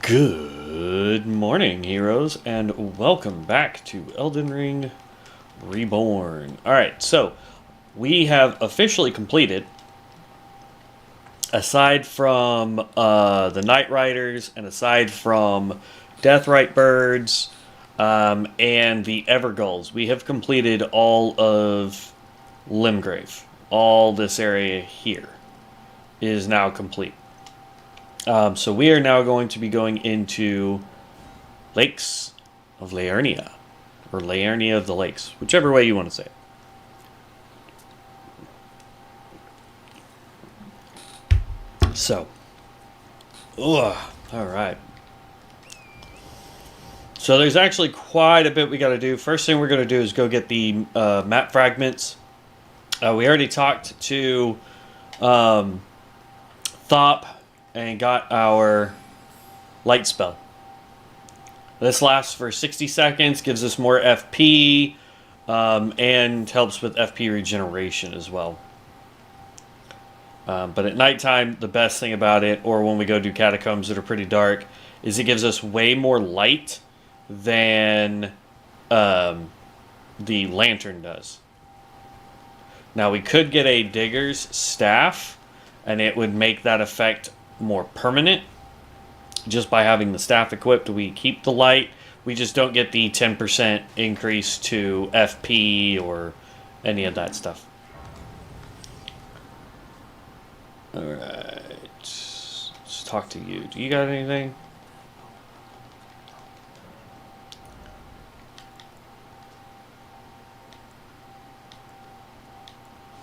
Good morning, heroes, and welcome back to Elden Ring Reborn. Alright, so we have officially completed, aside from the Night Riders and aside from Deathrite Birds and the Evergulls, we have completed all of Limgrave. All this area here is now complete. So we are now going to be going into Lakes of Liurnia, or Liurnia of the Lakes, whichever way you want to say it. So, all right. So there's actually quite a bit we got to do. First thing we're going to do is go get the map fragments. We already talked to Thop and got our light spell. This lasts for 60 seconds, gives us more FP, and helps with FP regeneration as well. But at nighttime, the best thing about it, or when we go do catacombs that are pretty dark, is it gives us way more light than the lantern does. Now, we could get a digger's staff, and it would make that effect more permanent. Just by having the staff equipped, we keep the light. We just don't get the 10% increase to FP or any of that stuff. Alright. Let's talk to you. Do you got anything?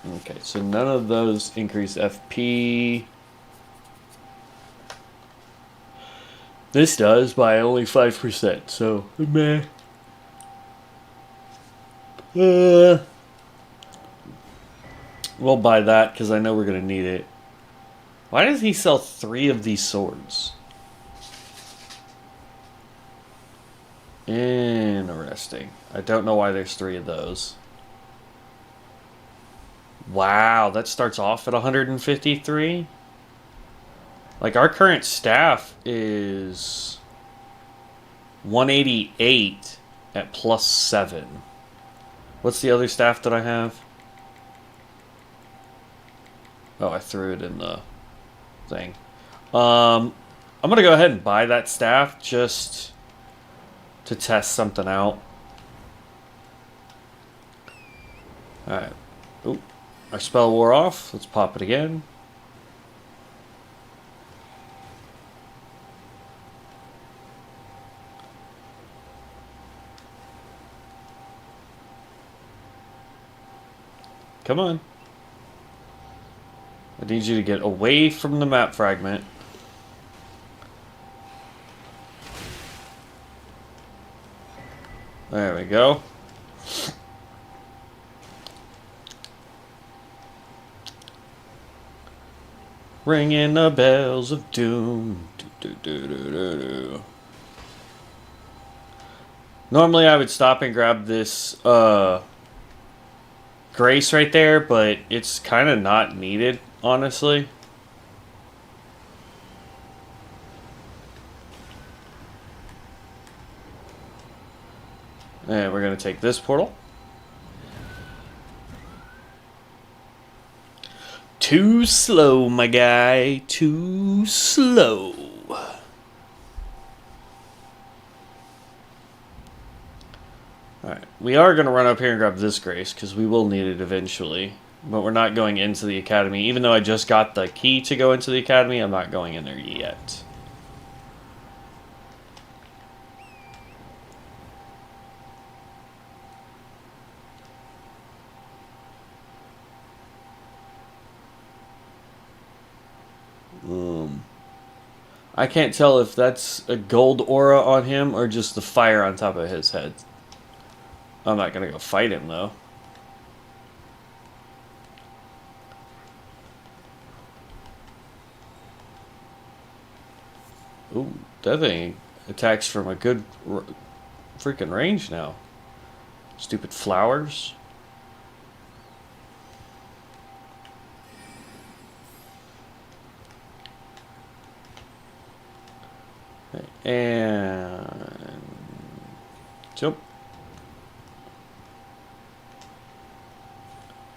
Okay, so none of those increase FP. This does by only 5%, so meh. We'll buy that because I know we're going to need it. Why does he sell 3 of these swords? Interesting. I don't know why there's 3 of those. Wow, that starts off at 153? Like, our current staff is 188 at plus 7. What's the other staff that I have? Oh, I threw it in the thing. I'm going to go ahead and buy that staff just to test something out. Alright. Oop. Our spell wore off. Let's pop it again. Come on. I need you to get away from the map fragment. There we go. Ringing the bells of doom. Normally I would stop and grab this grace right there, but it's kind of not needed, honestly. And we're going to take this portal. Too slow, my guy. Too slow. Alright, we are going to run up here and grab this grace, because we will need it eventually. But we're not going into the academy. Even though I just got the key to go into the academy, I'm not going in there yet. I can't tell if that's a gold aura on him or just the fire on top of his head. I'm not going to go fight him, though. Ooh, that thing attacks from a good freaking range now. Stupid flowers. And jump.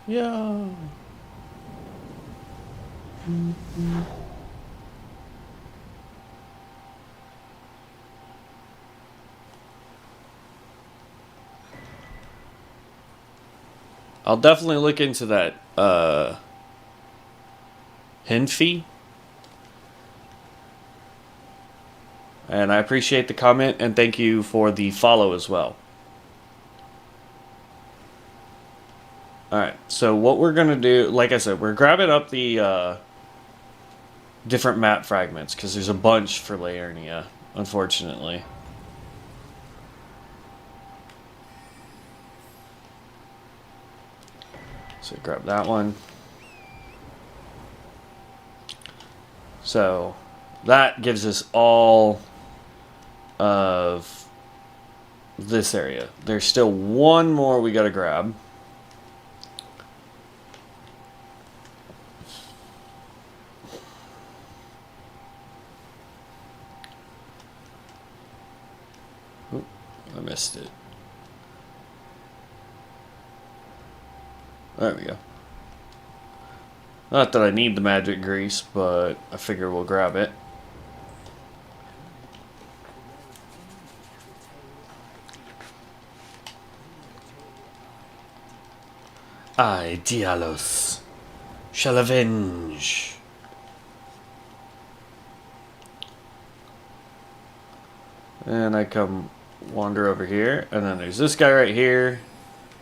Yeah. I'll definitely look into that hen fee. And I appreciate the comment and thank you for the follow as well. Alright, so what we're going to do, like I said, we're grabbing up the different map fragments because there's a bunch for Liurnia, unfortunately. So grab that one. So that gives us all of this area. There's still one more we gotta grab. Oop, I missed it. There we go. Not that I need the magic grease, but I figure we'll grab it. I, Dialos, shall avenge. And I come wander over here, and then there's this guy right here.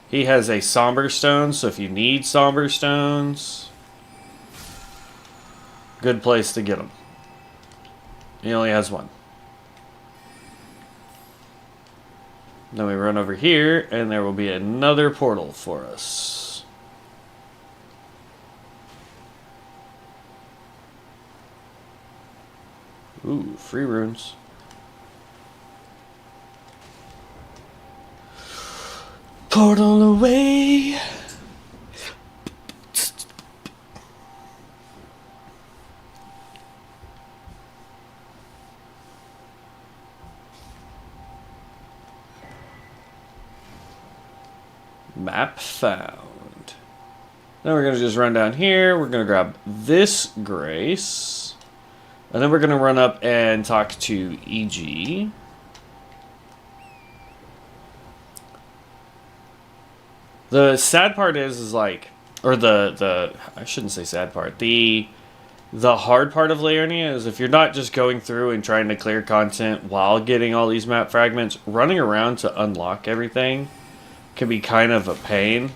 He has a somber stone, so if you need somber stones, good place to get them. He only has one. Then we run over here, and there will be another portal for us. Ooh, free runes. Portal away. Map found. Then we're going to just run down here. We're going to grab this grace. And then we're going to run up and talk to EG. The sad part is like, or the I shouldn't say sad part. The hard part of Liurnia is if you're not just going through and trying to clear content while getting all these map fragments, running around to unlock everything can be kind of a pain.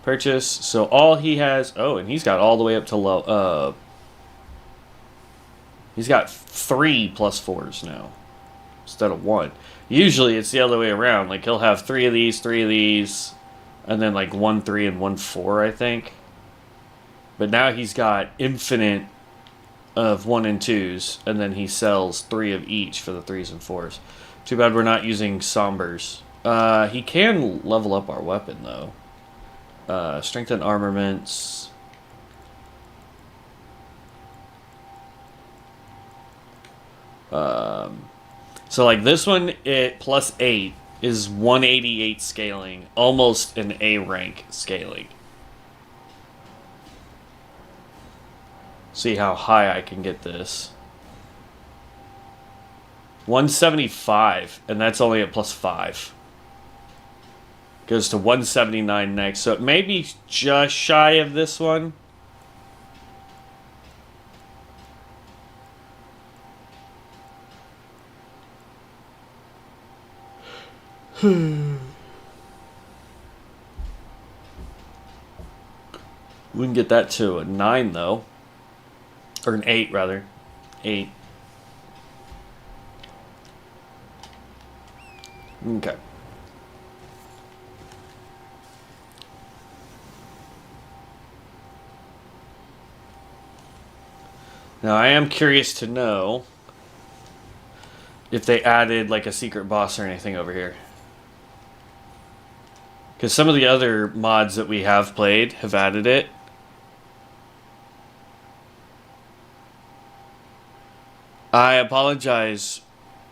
Purchase. So all he has... Oh, and he's got all the way up to low... he's got 3 +4s now. Instead of 1. Usually it's the other way around. Like, he'll have 3 of these, and then like 1 3 and 1 4, I think. But now he's got infinite of 1 and 2s, and then he sells 3 of each for the 3s and 4s. Too bad we're not using Sombers. He can level up our weapon, though. Strengthen armaments. So like this one, it +8 is 188 scaling, almost an A rank scaling. See how high I can get this. 175, and that's only at +5. Goes to 179 next, so it may be just shy of this one. We can get that to a 9 though. Or an 8 rather. 8. Okay. Now, I am curious to know if they added like a secret boss or anything over here. Because some of the other mods that we have played have added it. I apologize,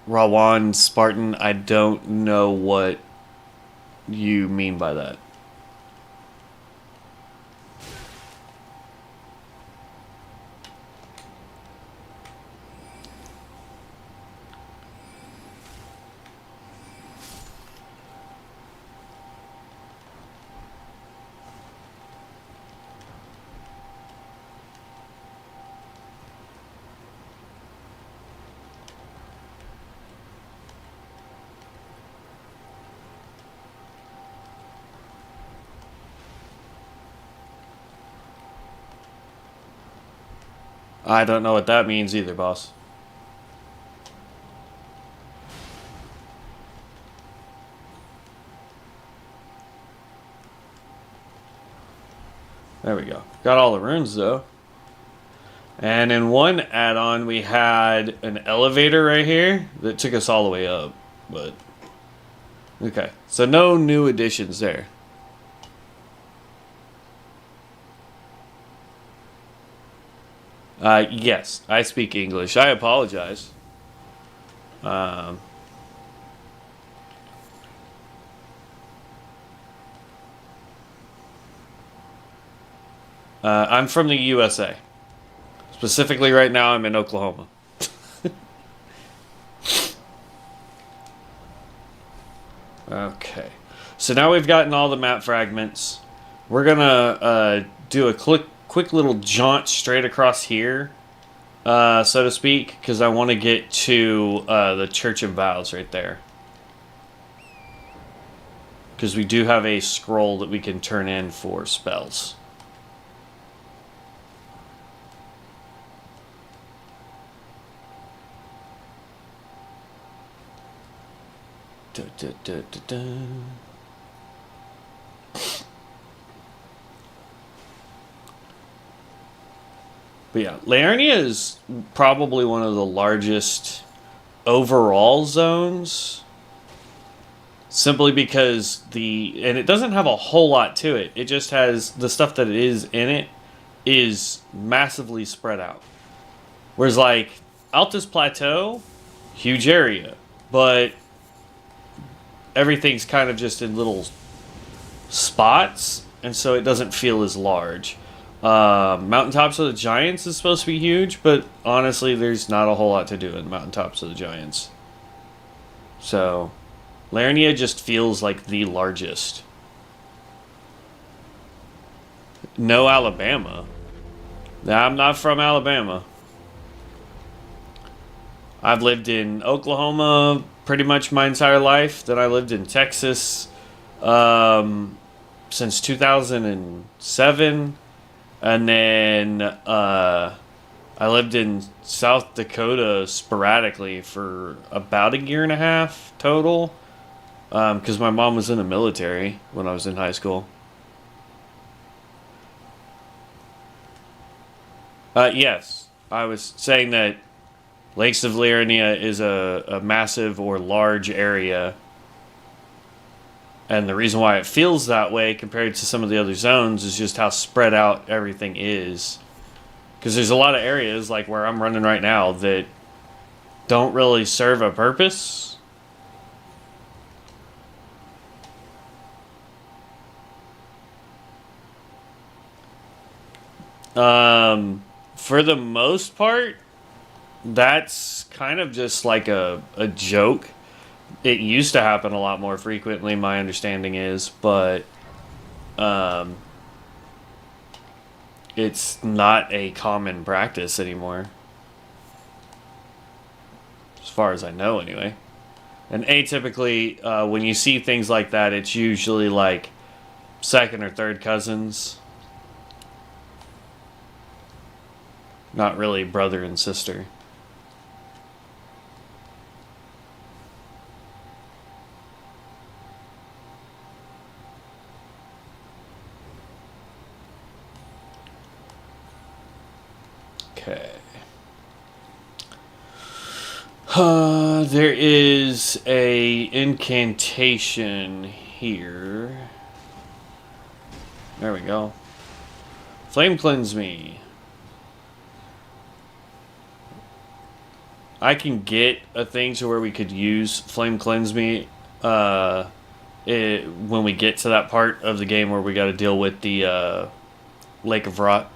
Rawan Spartan. I don't know what you mean by that. I don't know what that means either, boss. There we go. Got all the runes, though. And in one add-on, we had an elevator right here that took us all the way up. But, okay. So no new additions there. Yes, I speak English. I apologize. Um, I'm from the USA. Specifically, right now, I'm in Oklahoma. Okay. So now we've gotten all the map fragments. We're gonna do a quick little jaunt straight across here, so to speak, because I want to get to the Church of Vows right there. Because we do have a scroll that we can turn in for spells. Da, da, da, da, da. But yeah, Liurnia is probably one of the largest overall zones. Simply because and it doesn't have a whole lot to it. It just has the stuff that is in it is massively spread out. Whereas like Altus Plateau, huge area, but everything's kind of just in little spots, and so it doesn't feel as large. Mountaintops of the Giants is supposed to be huge, but honestly, there's not a whole lot to do in Mountaintops of the Giants. So, Lurnia just feels like the largest. No Alabama. I'm not from Alabama. I've lived in Oklahoma pretty much my entire life. Then I lived in Texas since 2007. And then I lived in South Dakota sporadically for about a year and a half total. Because my mom was in the military when I was in high school. Yes, I was saying that Lakes of Liurnia is a massive or large area. And the reason why it feels that way compared to some of the other zones is just how spread out everything is. Because there's a lot of areas, like where I'm running right now, that don't really serve a purpose. For the most part, that's kind of just like a joke. It used to happen a lot more frequently, my understanding is, but it's not a common practice anymore. As far as I know, anyway. And atypically, when you see things like that, it's usually like second or third cousins. Not really brother and sister. Okay. There is a incantation here. There we go. Flame cleanse me. I can get a thing to where we could use flame cleanse me when we get to that part of the game where we got to deal with the Lake of Rot.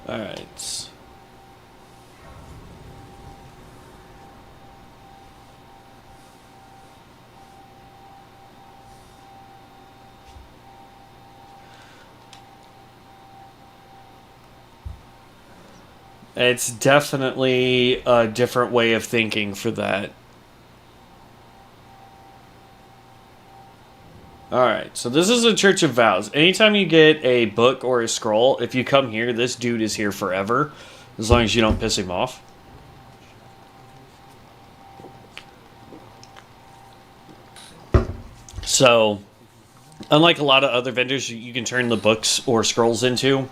Alright. It's definitely a different way of thinking for that. Alright, so this is a Church of Vows. Anytime you get a book or a scroll, if you come here, this dude is here forever. As long as you don't piss him off. So, unlike a lot of other vendors you can turn the books or scrolls into,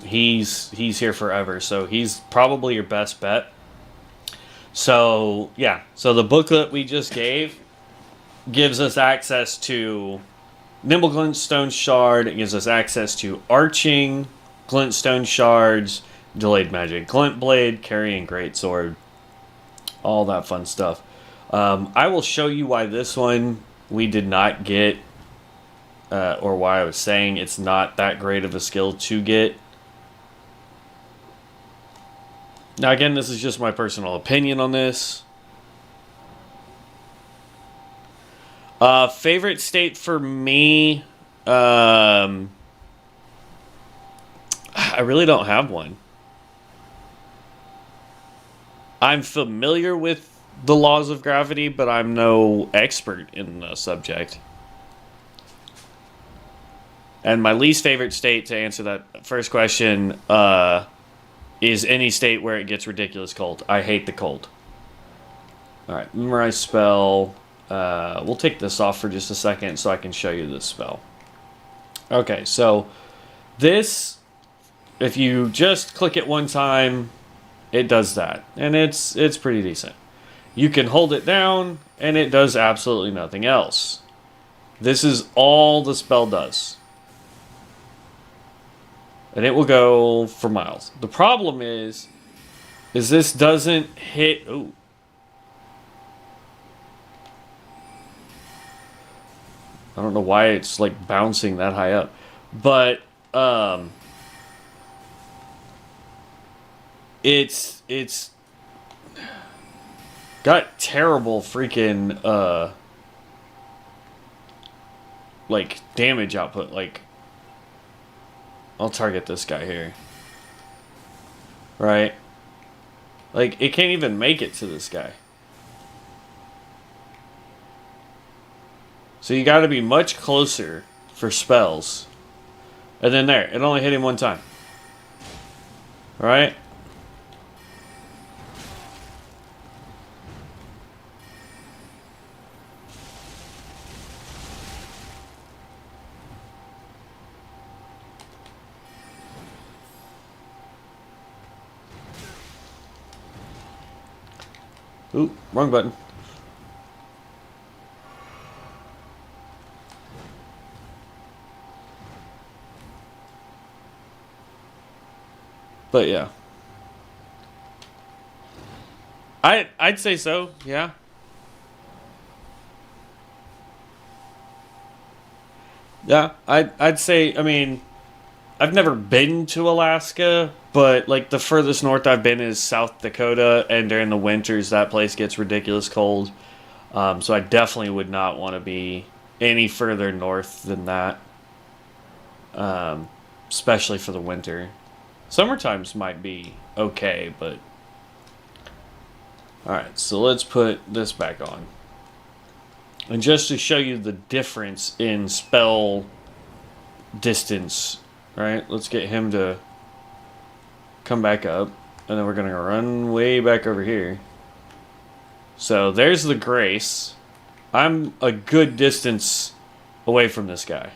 he's here forever. So he's probably your best bet. So, yeah. So the booklet we just gave gives us access to Nimble Glintstone Shard. It gives us access to Arching Glintstone Shards, Delayed Magic Glint Blade, Carrying Greatsword, all that fun stuff. I will show you why this one we did not get, or why I was saying it's not that great of a skill to get. Now again, this is just my personal opinion on this. Favorite state for me, I really don't have one. I'm familiar with the laws of gravity, but I'm no expert in the subject. And my least favorite state, to answer that first question, is any state where it gets ridiculous cold. I hate the cold. Alright, memorize spell. We'll take this off for just a second so I can show you this spell. Okay, so this, if you just click it one time, it does that. And it's pretty decent. You can hold it down, and it does absolutely nothing else. This is all the spell does. And it will go for miles. The problem is this doesn't hit... Ooh. I don't know why it's like bouncing that high up. But it's got terrible freaking like damage output. Like, I'll target this guy here. Right? Like, it can't even make it to this guy. So you got to be much closer for spells. And then there, it only hit him one time. Right? Ooh, wrong button. But yeah. I'd say so, yeah. Yeah, I'd say, I mean, I've never been to Alaska, but like the furthest north I've been is South Dakota, and during the winters that place gets ridiculous cold. So I definitely would not want to be any further north than that. Especially for the winter. Summertimes might be okay, but... Alright, so let's put this back on. And just to show you the difference in spell distance, right? Let's get him to come back up. And then we're going to run way back over here. So there's the Grace. I'm a good distance away from this guy.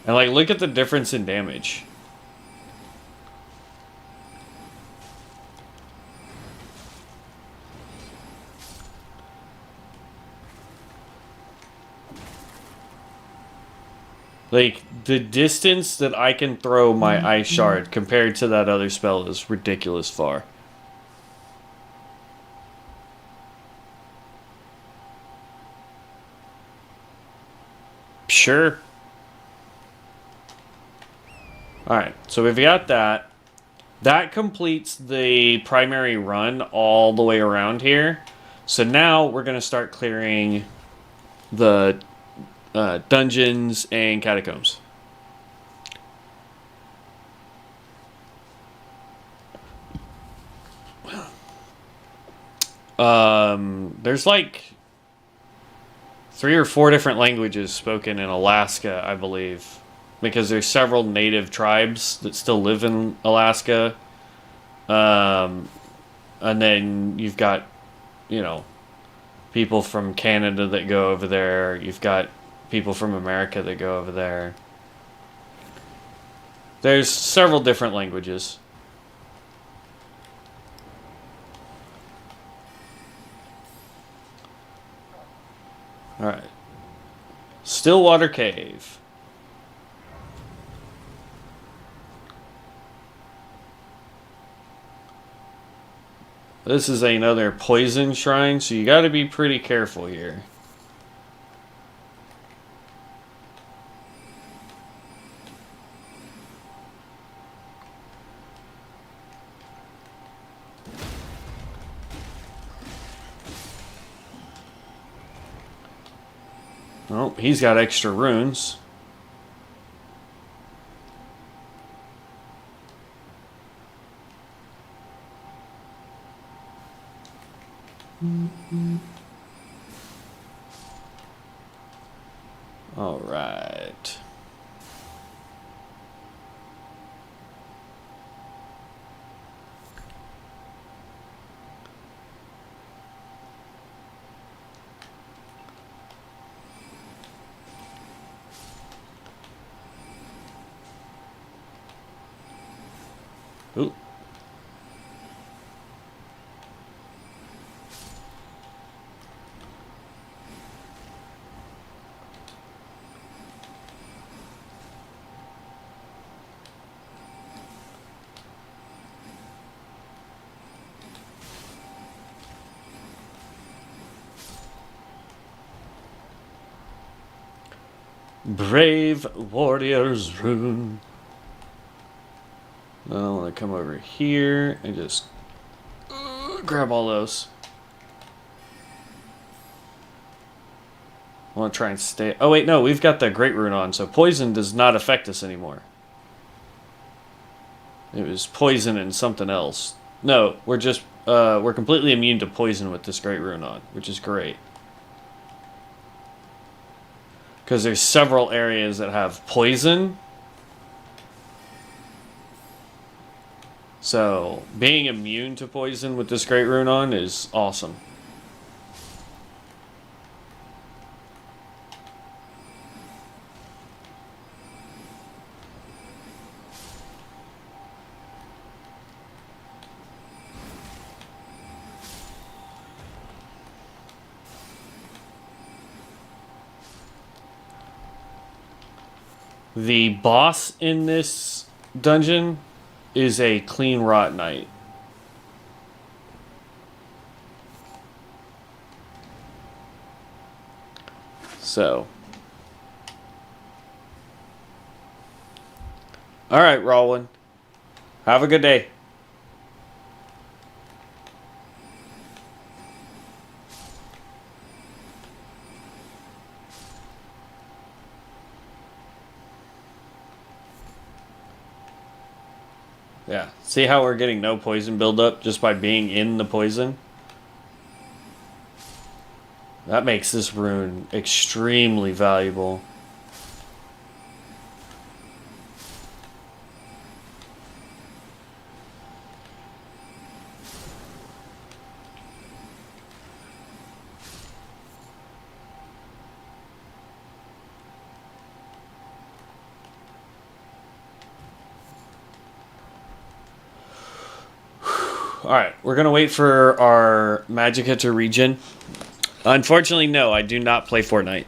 And, like, look at the difference in damage. Like, the distance that I can throw my ice shard compared to that other spell is ridiculous far. Sure. Alright, so we've got that. That completes the primary run all the way around here. So now we're going to start clearing the dungeons and catacombs. There's like 3 or 4 different languages spoken in Alaska, I believe, because there's several native tribes that still live in Alaska. And then you've got, you know, people from Canada that go over there. You've got people from America that go over there. There's several different languages. Alright. Stillwater Cave. This is another poison shrine, so you gotta be pretty careful here. Oh, he's got extra runes. All right. Ooh. Brave Warrior's Rune. I want to come over here and just grab all those. I want to try and stay... Oh, wait, no, we've got the Great Rune on, so poison does not affect us anymore. It was poison and something else. No, we're just... we're completely immune to poison with this Great Rune on, which is great. Because there's several areas that have poison. So, being immune to poison with this Great Rune on is awesome. The boss in this dungeon is a clean rot knight. So. Alright, Rawlin. Have a good day. Yeah. See how we're getting no poison buildup just by being in the poison? That makes this rune extremely valuable. Alright, we're gonna wait for our Magicka to regen. Unfortunately, no, I do not play Fortnite.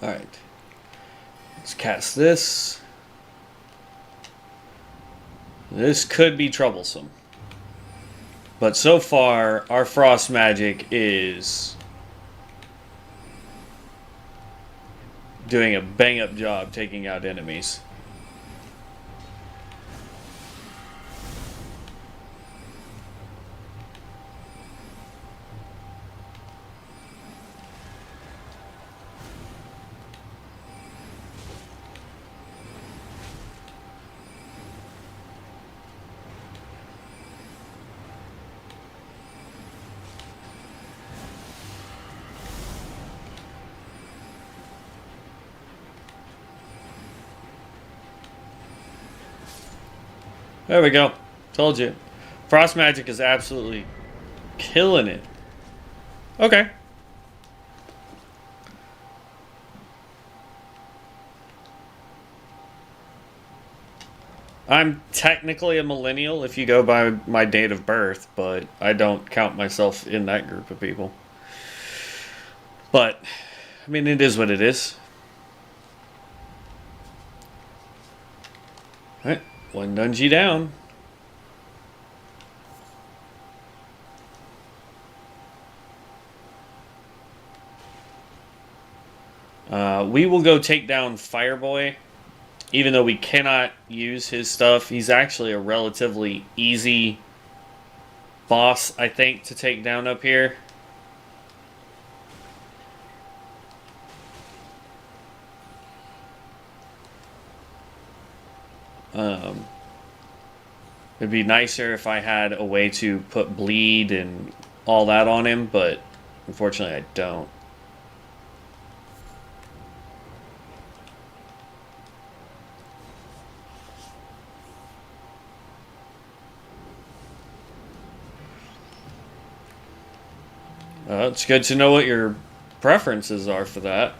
Alright. Let's cast this. This could be troublesome. But so far, our frost magic is doing a bang-up job taking out enemies. There we go. Told you. Frost magic is absolutely killing it. Okay. I'm technically a millennial if you go by my date of birth, but I don't count myself in that group of people. But, I mean, it is what it is. Alright, one dungeon down. We will go take down Fireboy. Even though we cannot use his stuff, he's actually a relatively easy boss, I think, to take down up here. It'd be nicer if I had a way to put bleed and all that on him, but unfortunately I don't. It's good to know what your preferences are for that.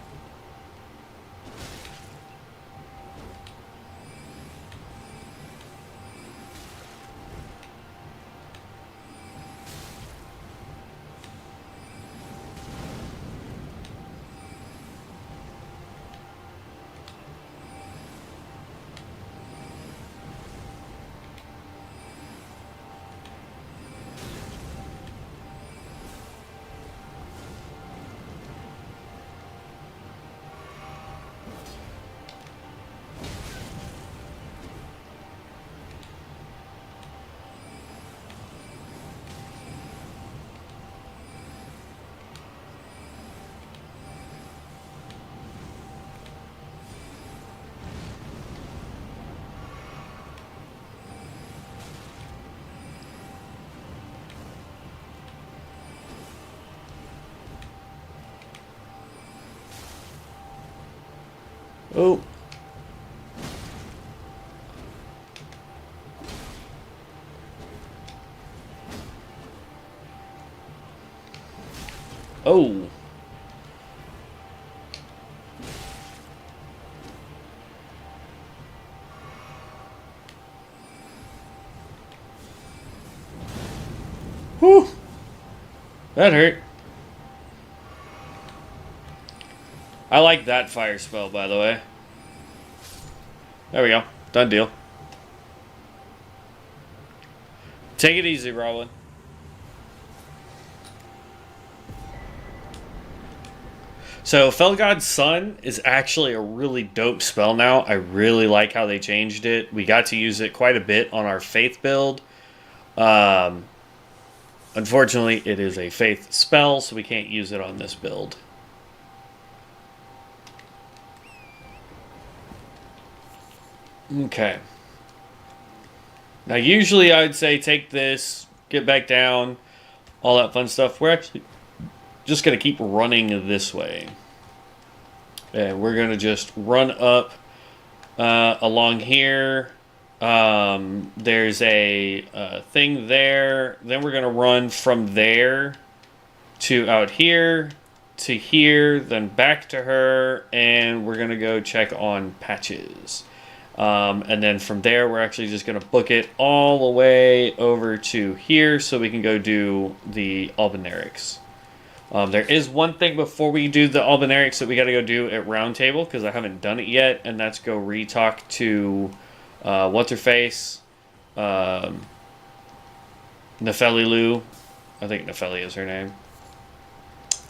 Oh. Oh. Whew. That hurt. I like that fire spell, by the way. There we go. Done deal. Take it easy, Rowan. So, Felgod's Son is actually a really dope spell now. I really like how they changed it. We got to use it quite a bit on our Faith build. Unfortunately, it is a Faith spell, so we can't use it on this build. Okay. Now, usually I'd say take this, get back down, all that fun stuff. We're actually just going to keep running this way. And we're going to just run up along here. There's a thing there. Then we're going to run from there to out here to here, then back to her, and we're going to go check on patches. And then from there, we're actually just going to book it all the way over to here so we can go do the Albinarics. There is one thing before we do the Albinarics that we got to go do at Roundtable, because I haven't done it yet, and that's go re-talk to what's-her-face, Nefeli Lu. I think Nefeli is her name.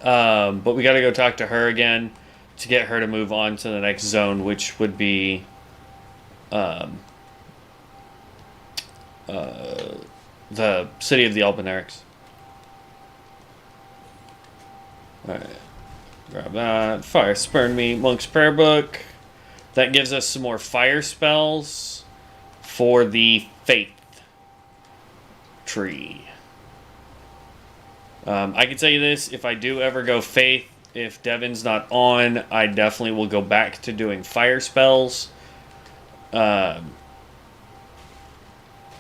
But we got to go talk to her again to get her to move on to the next zone, which would be the city of the Albinarics. Alright. Grab that. Fire Spurn Me, Monk's Prayer Book. That gives us some more fire spells for the Faith tree. I can tell you this, if I do ever go Faith, if Devin's not on, I definitely will go back to doing fire spells. And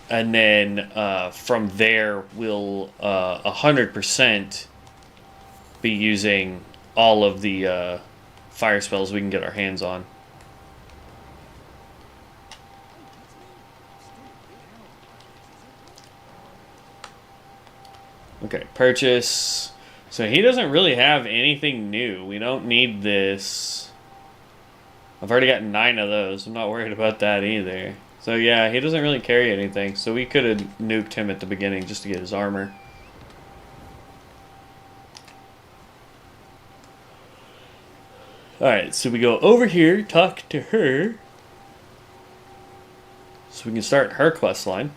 then from there, we'll 100% be using all of the fire spells we can get our hands on. Okay, purchase. So he doesn't really have anything new. We don't need this. I've already got 9 of those. I'm not worried about that either. So yeah, he doesn't really carry anything. So we could have nuked him at the beginning just to get his armor. Alright, so we go over here, talk to her. So we can start her quest line.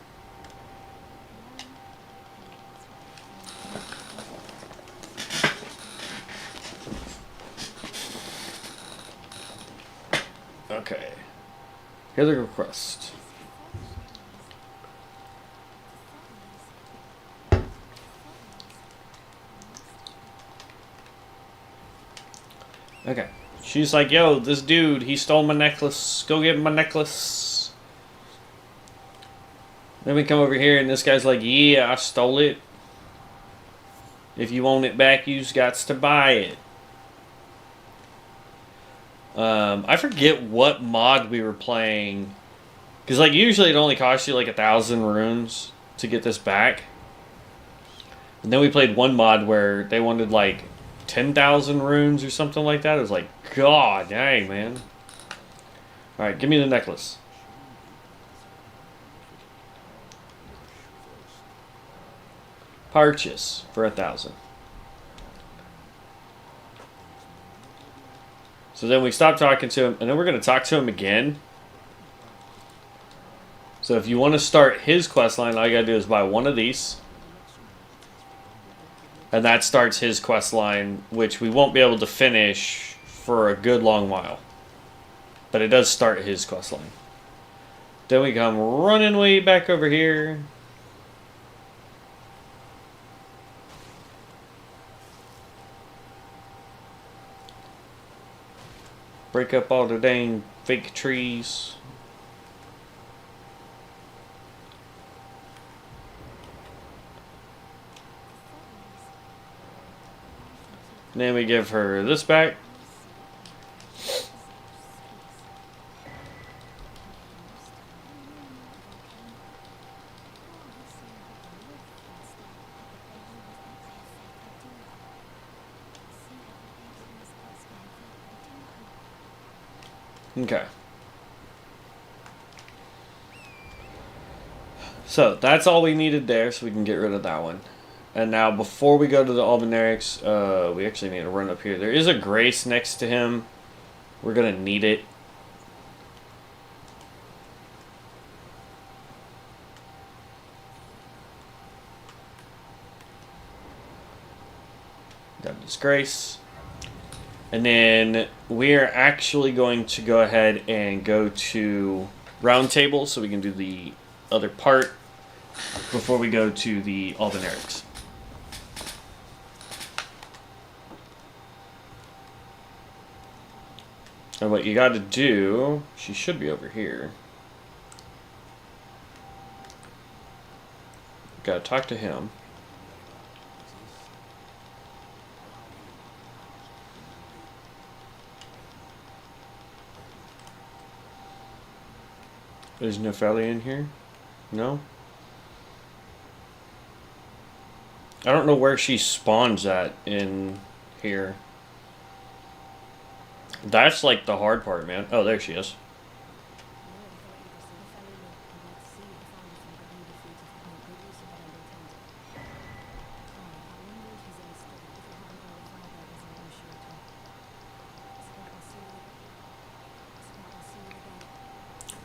Okay. Here's the request. Okay. She's like, yo, this dude, he stole my necklace. Go get my necklace. Then we come over here and this guy's like, yeah, I stole it. If you want it back, you just got to buy it. I forget what mod we were playing. Because, like, usually it only costs you, like, 1,000 runes to get this back. And then we played one mod where they wanted, like, 10,000 runes or something like that. It was like, God dang, man. Alright, give me the necklace. Purchase for 1,000. So then we stop talking to him, and then we're going to talk to him again. So if you want to start his quest line, all you got to do is buy one of these. And that starts his quest line, which we won't be able to finish for a good long while. But it does start his quest line. Then we come running way back over here. Break up all the dang fake trees. And then we give her this back. Okay. So that's all we needed there, so we can get rid of that one. And now, before we go to the Albinarics, we actually need to run up here. There is a Grace next to him. We're going to need it. Got Disgrace. And then we're actually going to go ahead and go to Roundtable so we can do the other part before we go to the Albinarics. And what you got to do, she should be over here. Got to talk to him. Is Nepheli in here? No? I don't know where she spawns at in here. That's like the hard part, man. Oh, there she is.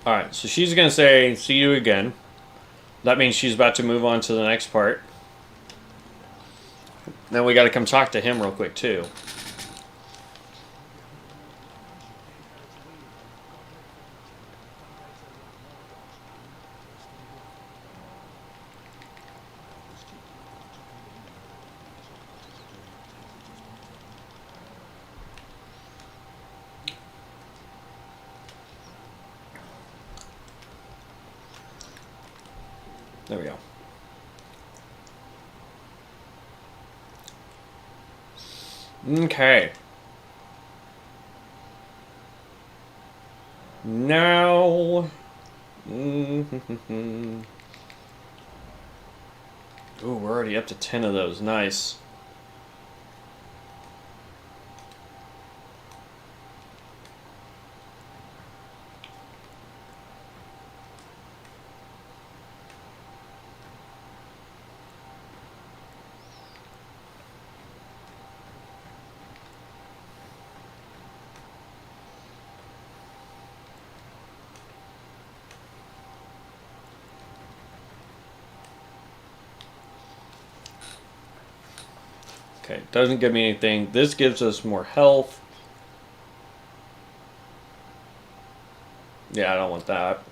Alright, so she's going to say, see you again. That means she's about to move on to the next part. Then we got to come talk to him real quick, too. There we go. Okay. Now... Ooh, we're already up to 10 of those. Nice. Okay, doesn't give me anything. This gives us more health. Yeah, I don't want that.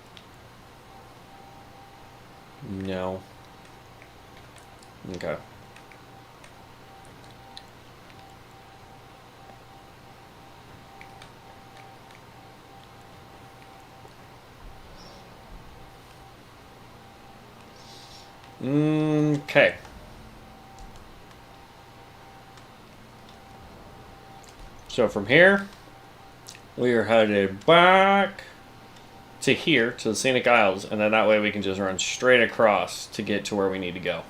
No. Okay. Okay. So from here, we are headed back to here, to the Scenic Isles, and then that way we can just run straight across to get to where we need to go.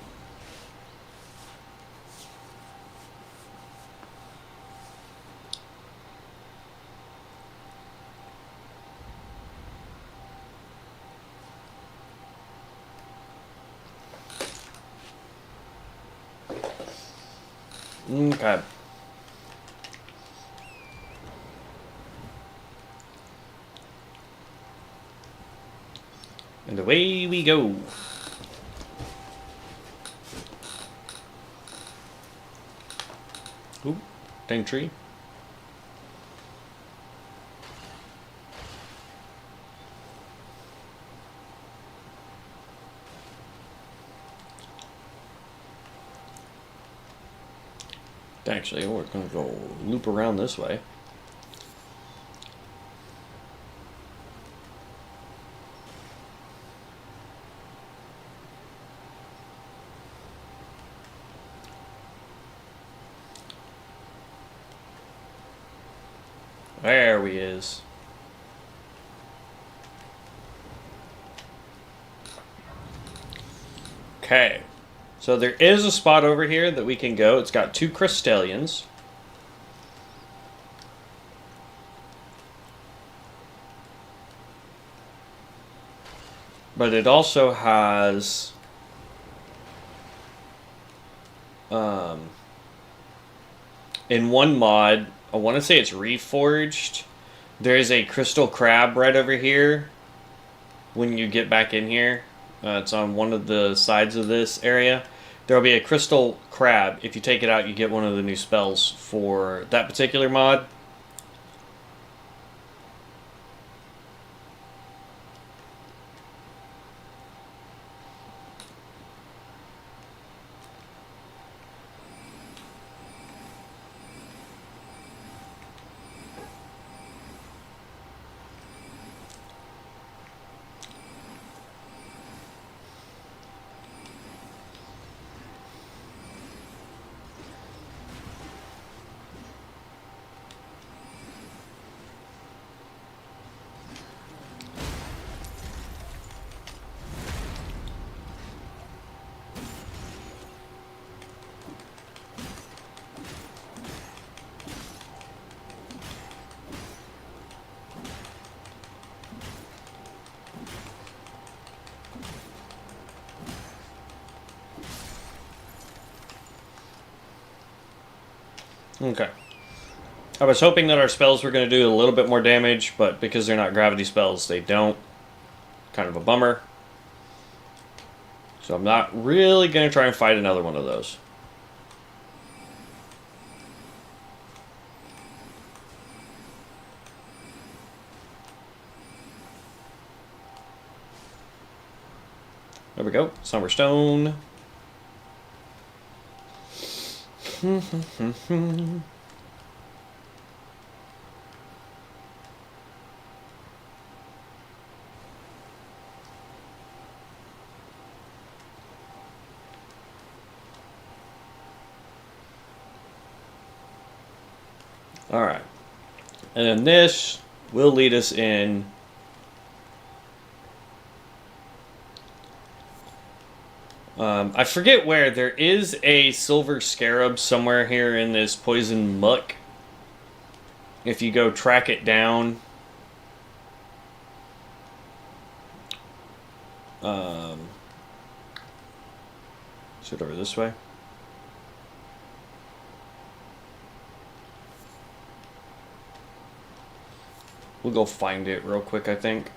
Okay. And away we go. Ooh, dang tree. Actually, we're going to go loop around this way. There he is. Okay. So there is a spot over here that we can go. It's got 2 Crystallians. But it also has... in one mod, I want to say it's Reforged, there is a crystal crab right over here when you get back in here. It's on one of the sides of this area. There will be a crystal crab. If you take it out, you get one of the new spells for that particular mod. Okay. I was hoping that our spells were going to do a little bit more damage, but because they're not gravity spells, they don't. Kind of a bummer. So I'm not really going to try and fight another one of those. There we go. Summer Stone. Alright. And then this will lead us in. I forget where. There is a silver scarab somewhere here in this poison muck. If you go track it down. Is it over this way? We'll go find it real quick, I think.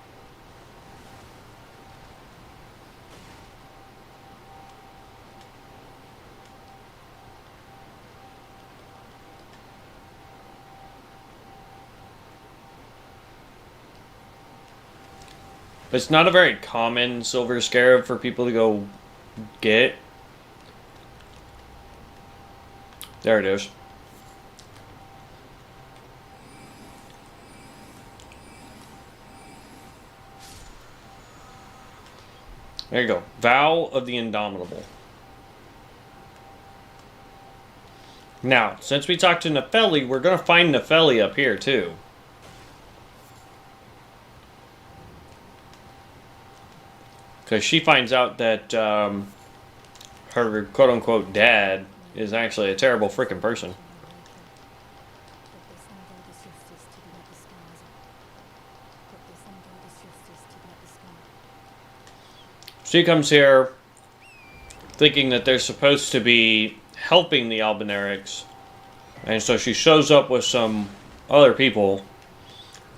It's not a very common silver scarab for people to go get. There it is. There you go. Vow of the Indomitable. Now, since we talked to Nefeli, we're going to find Nefeli up here, too. Because she finds out that her quote-unquote dad is actually a terrible freaking person. She comes here thinking that they're supposed to be helping the Albinarics. And so she shows up with some other people.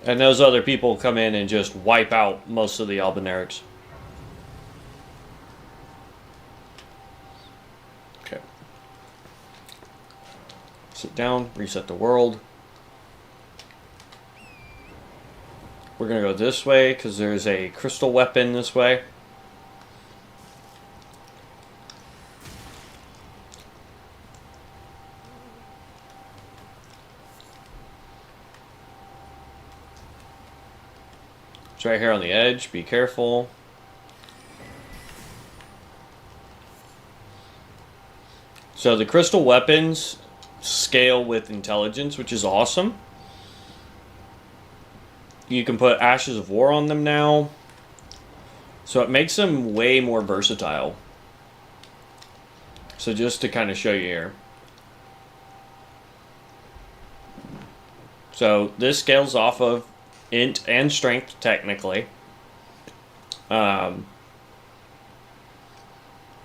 And those other people come in and just wipe out most of the Albinarics. Okay. Sit down, reset the world. We're going to go this way because there's a crystal weapon this way. It's right here on the edge. Be careful. So the crystal weapons scale with intelligence, which is awesome. You can put Ashes of War on them now. So it makes them way more versatile. So just to kind of show you here. So this scales off of int and strength, technically. And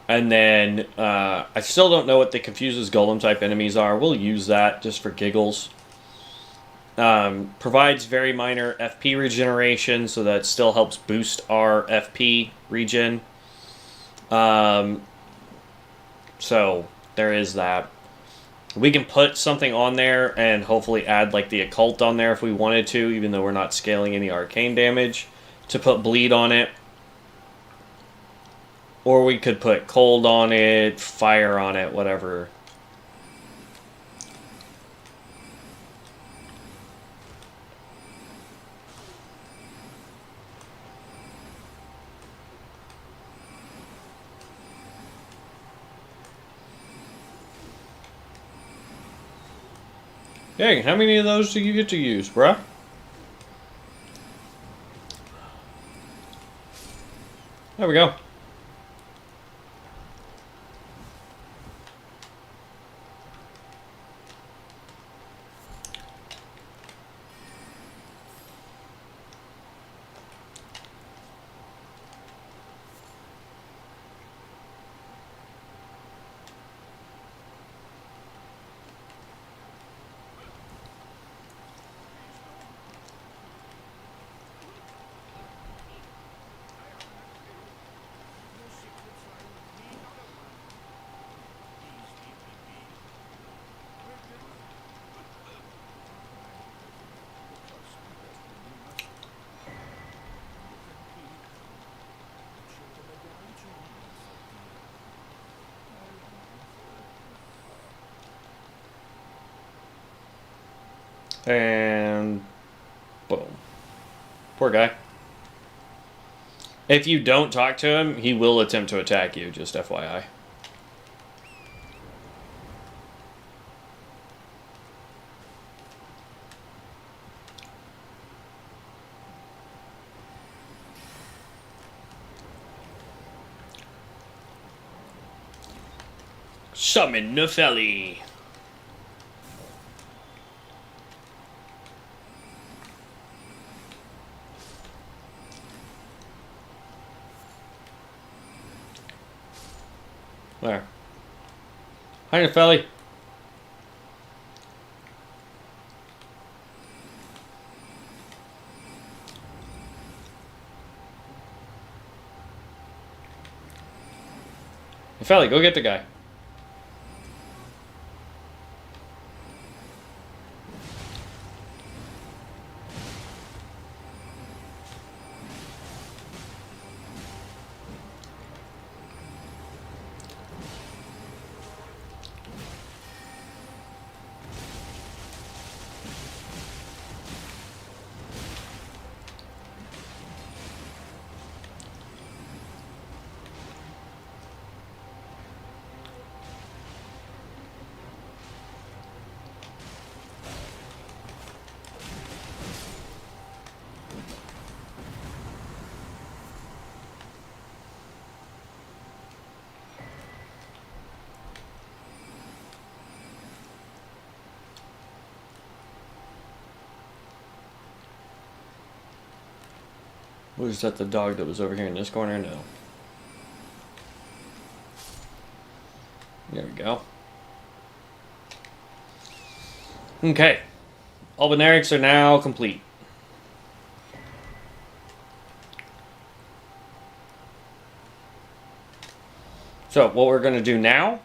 then I still don't know what the confuses golem type enemies are. We'll use that just for giggles. Provides very minor FP regeneration, so that still helps boost our FP regen. So there is that. We can put something on there and hopefully add like the occult on there if we wanted to, even though we're not scaling any arcane damage, to put bleed on it. Or we could put cold on it, fire on it, whatever. Dang, how many of those do you get to use, bruh? There we go. And boom. Poor guy. If you don't talk to him, he will attempt to attack you, just FYI. Summon Nepheli. There. Hi, Nepheli. Nepheli, go get the guy. Was that the dog that was over here in this corner? No. There we go. Okay. All Benerics are now complete. So what we're going to do now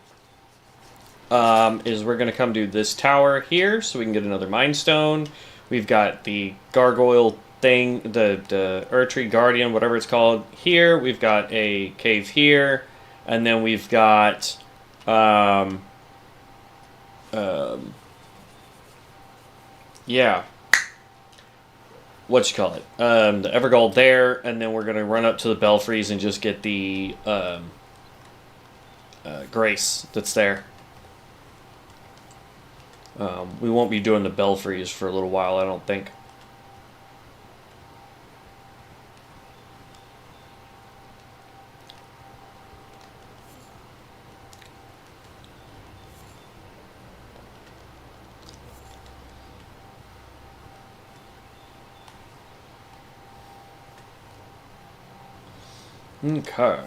is we're going to come to this tower here so we can get another Mind Stone. We've got the gargoyle thing, the Erdtree Guardian, whatever it's called, here. We've got a cave here. And then we've got... yeah. What you call it? The Evergold there. And then we're going to run up to the Belfries and just get the Grace that's there. We won't be doing the Belfries for a little while, I don't think. Okay.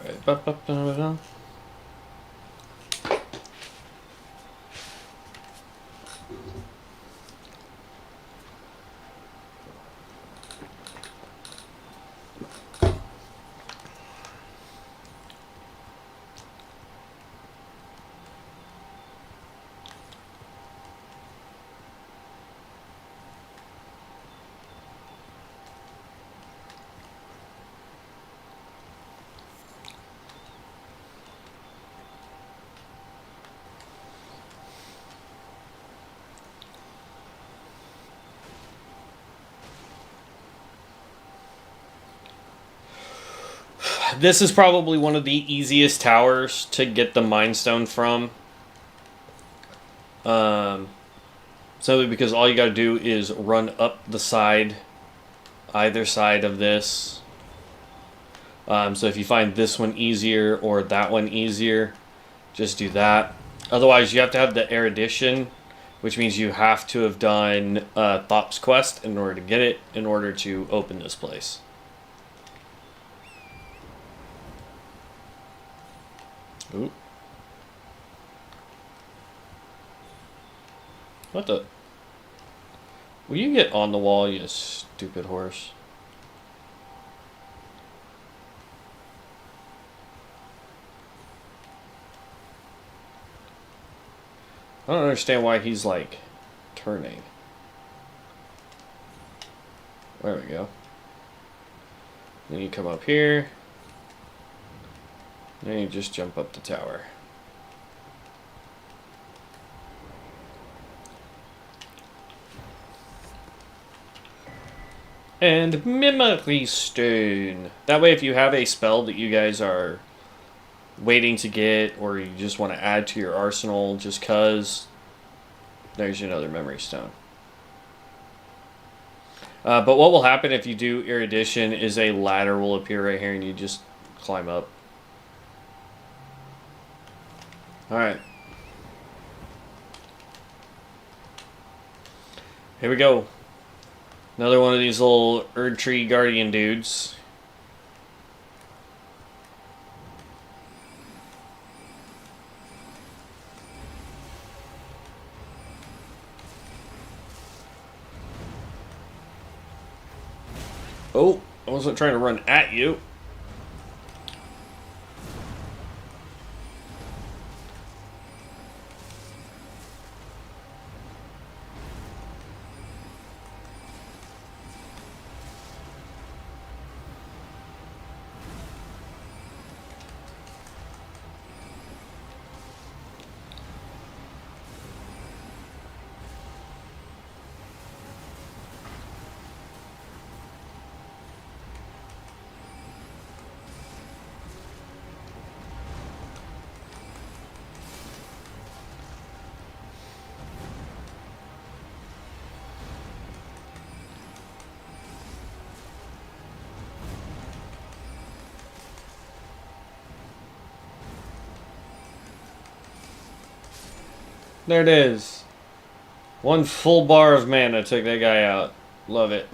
This is probably one of the easiest towers to get the Mind Stone from. Simply because all you gotta do is run up the side, either side of this. So if you find this one easier or that one easier, just do that. Otherwise, you have to have the erudition, which means you have to have done Thop's quest in order to get it, in order to open this place. Ooh. What the? Will you get on the wall, you stupid horse? I don't understand why he's, like, turning. There we go. Then you come up here. Then you just jump up the tower. And Memory Stone. That way, if you have a spell that you guys are waiting to get, or you just want to add to your arsenal just cause, there's another Memory Stone. But what will happen if you do Erudition is a ladder will appear right here and you just climb up. Alright. Here we go. Another one of these little Erd Tree Guardian dudes. Oh, I wasn't trying to run at you. There it is. One full bar of mana took that guy out. Love it.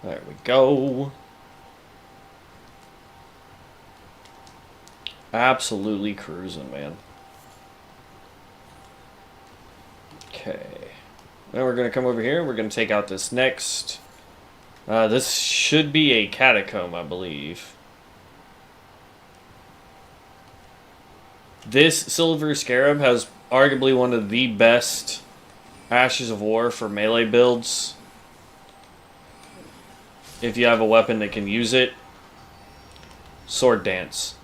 There we go. Absolutely cruising, man. Okay. Now we're going to come over here. We're going to take out this next. This should be a catacomb, I believe. This Silver Scarab has arguably one of the best Ashes of War for melee builds. If you have a weapon that can use it. Sword Dance.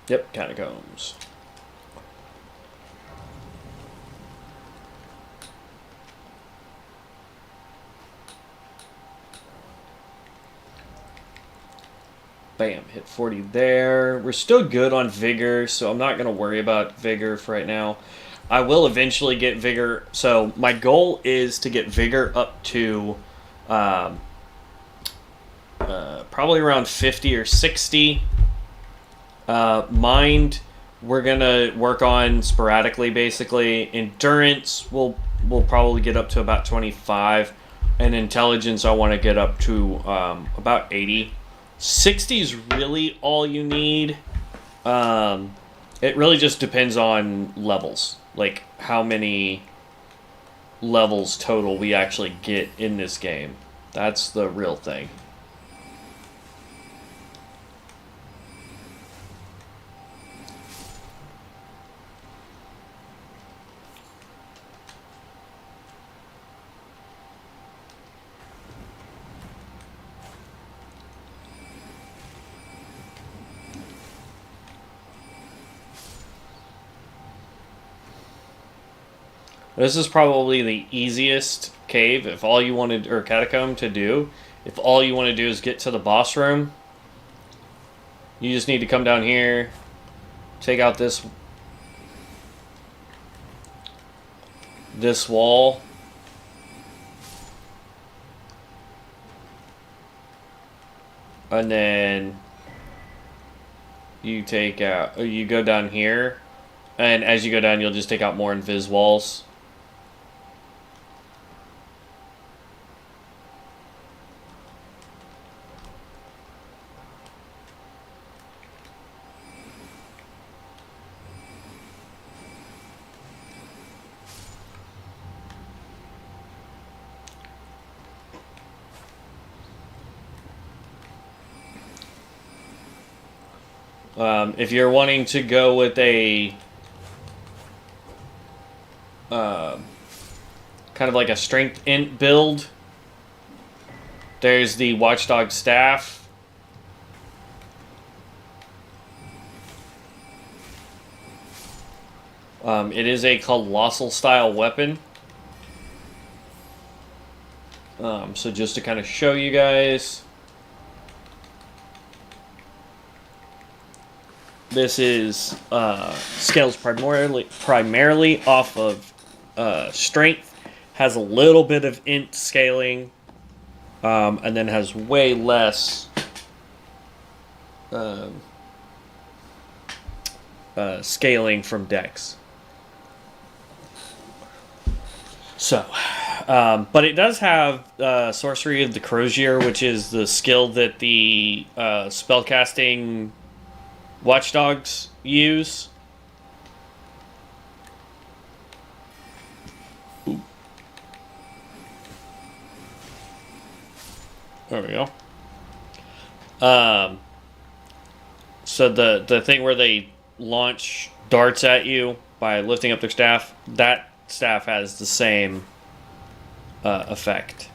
Yep, catacombs. Bam, hit 40 there. We're still good on Vigor, so I'm not going to worry about Vigor for right now. I will eventually get Vigor. So my goal is to get Vigor up to probably around 50 or 60. Mind, we're going to work on sporadically, basically. Endurance, we'll probably get up to about 25. And Intelligence, I want to get up to about 80. 60 is really all you need. It really just depends on levels. Like, how many levels total we actually get in this game. That's the real thing. This is probably the easiest cave if all you wanted, or catacomb to do. If all you want to do is get to the boss room, you just need to come down here, take out this wall, and then you take out, you go down here, and as you go down, you'll just take out more invis walls. If you're wanting to go with a kind of like a strength int build, there's the Watchdog Staff. It is a colossal style weapon. So just to kind of show you guys, this is scales primarily off of strength, has a little bit of int scaling, and then has way less scaling from dex. So, but it does have Sorcery of the Crozier, which is the skill that the spellcasting watchdogs use. Ooh. There we go. So the thing where they launch darts at you by lifting up their staff, that staff has the same effect.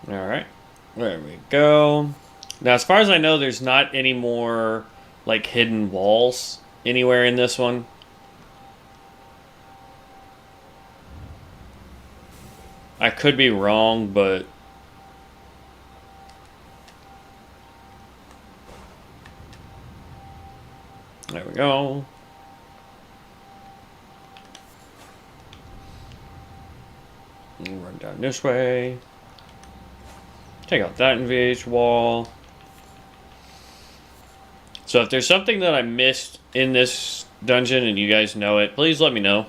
Alright, there we go. Now, as far as I know, there's not any more, like, hidden walls anywhere in this one. I could be wrong, but... there we go. Run down this way. Take out that invade wall. So if there's something that I missed in this dungeon and you guys know it, please let me know.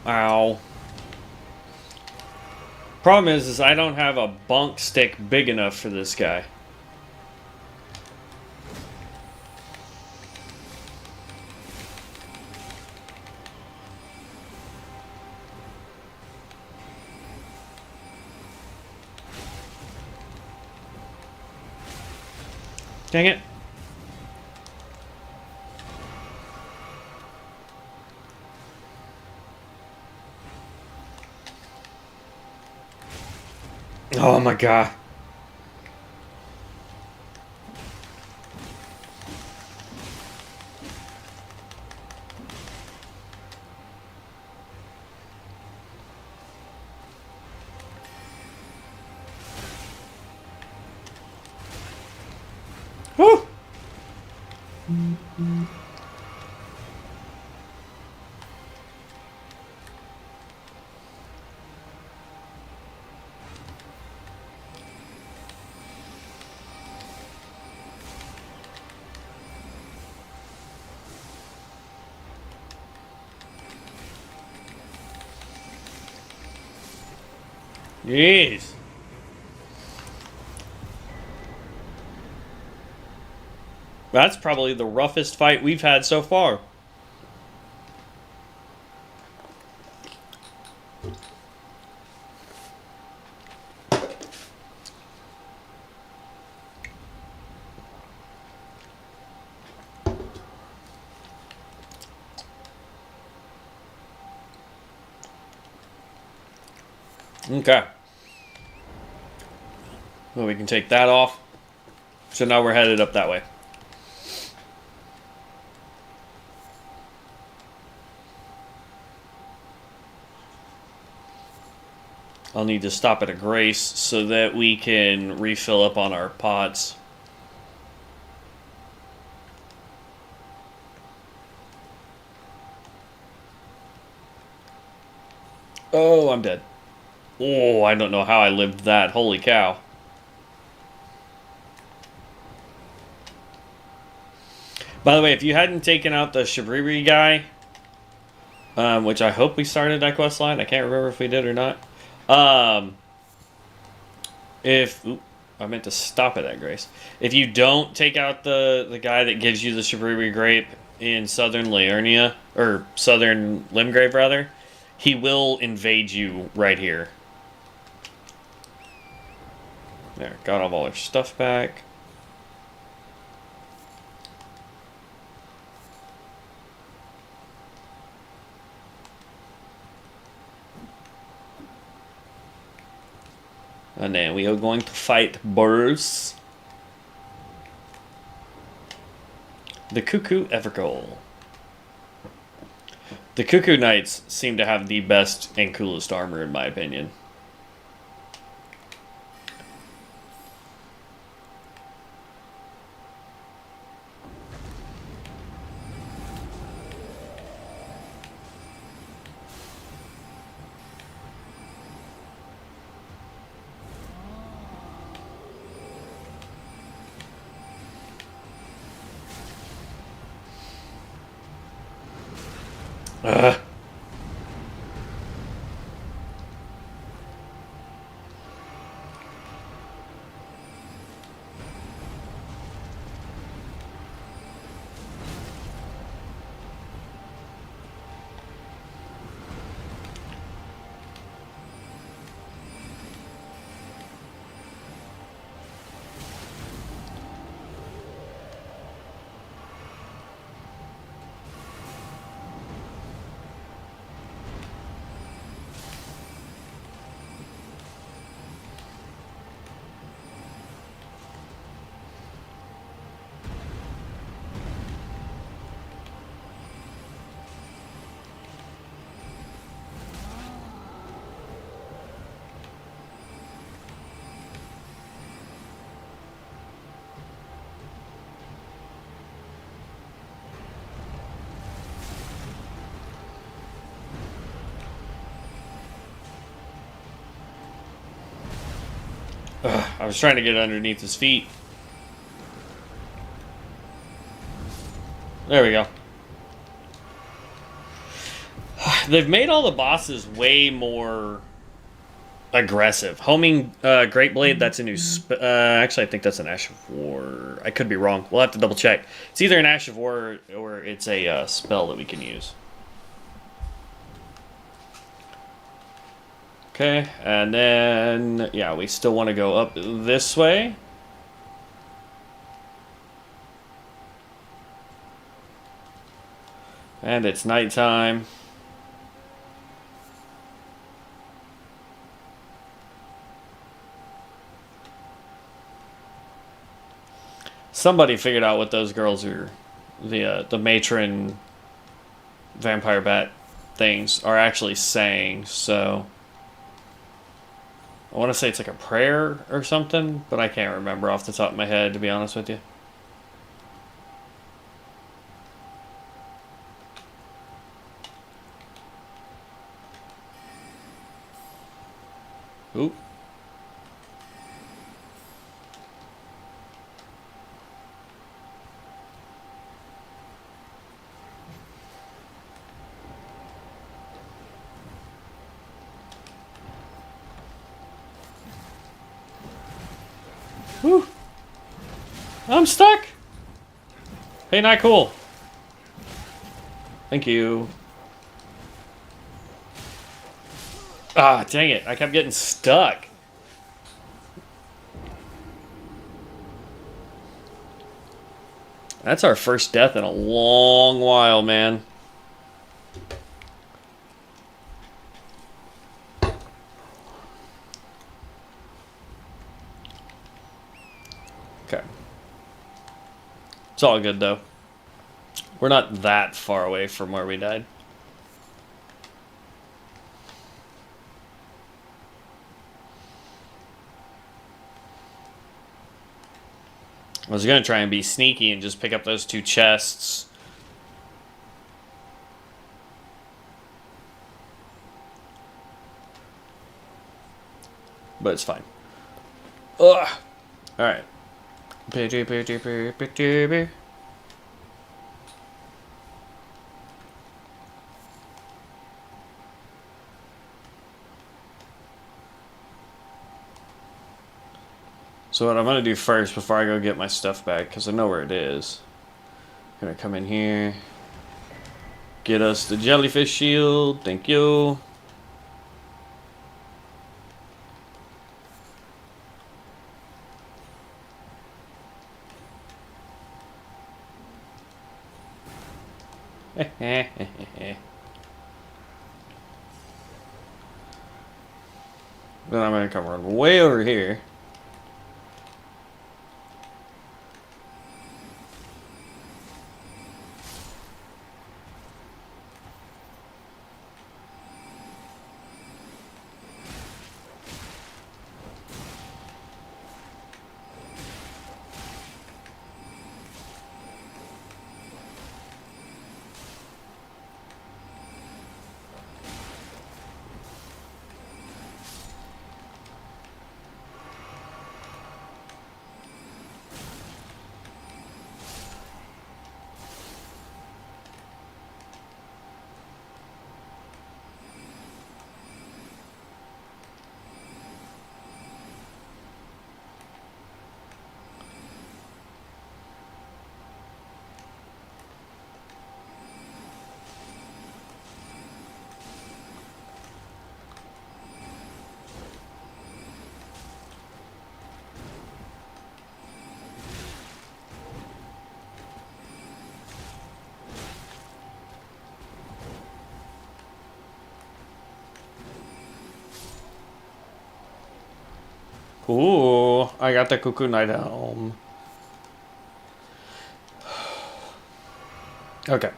Ow. Problem is I don't have a bunk stick big enough for this guy. Dang it. Oh my god. Woo! Jeez. That's probably the roughest fight we've had so far. Okay. Well, we can take that off. So now we're headed up that way. I'll need to stop at a grace so that we can refill up on our pots. Oh, I'm dead. Oh, I don't know how I lived that. Holy cow. By the way, if you hadn't taken out the Shabriri guy, which I hope we started that quest line. I can't remember if we did or not. If I meant to stop it at Grace. If you don't take out the guy that gives you the Shabriri grape in southern Liurnia, or southern Limgrave rather, he will invade you right here. There, got all our stuff back. And then we are going to fight Bruce. The Cuckoo Evergoal. The Cuckoo Knights seem to have the best and coolest armor in my opinion. Ugh. I was trying to get underneath his feet. There we go. They've made all the bosses way more aggressive. Homing Great Blade, that's a new... actually, I think that's an Ash of War. I could be wrong. We'll have to double check. It's either an Ash of War or it's a spell that we can use. Okay, and then, yeah, we still want to go up this way. And it's nighttime. Somebody figured out what those girls are, the matron vampire bat things are actually saying, so... I want to say it's like a prayer or something, but I can't remember off the top of my head, to be honest with you. Ooh. Whew. I'm stuck. Hey, not cool. Thank you. Ah, dang it. I kept getting stuck. That's our first death in a long while, man. Okay. It's all good, though. We're not that far away from where we died. I was going to try and be sneaky and just pick up those 2 chests. But it's fine. Ugh. Alright. So what I'm going to do first before I go get my stuff back, because I know where it is. I'm going to come in here. Get us the jellyfish shield. Thank you. Then I'm going to come run way over here. Ooh, I got the Cuckoo Night Helm. Okay.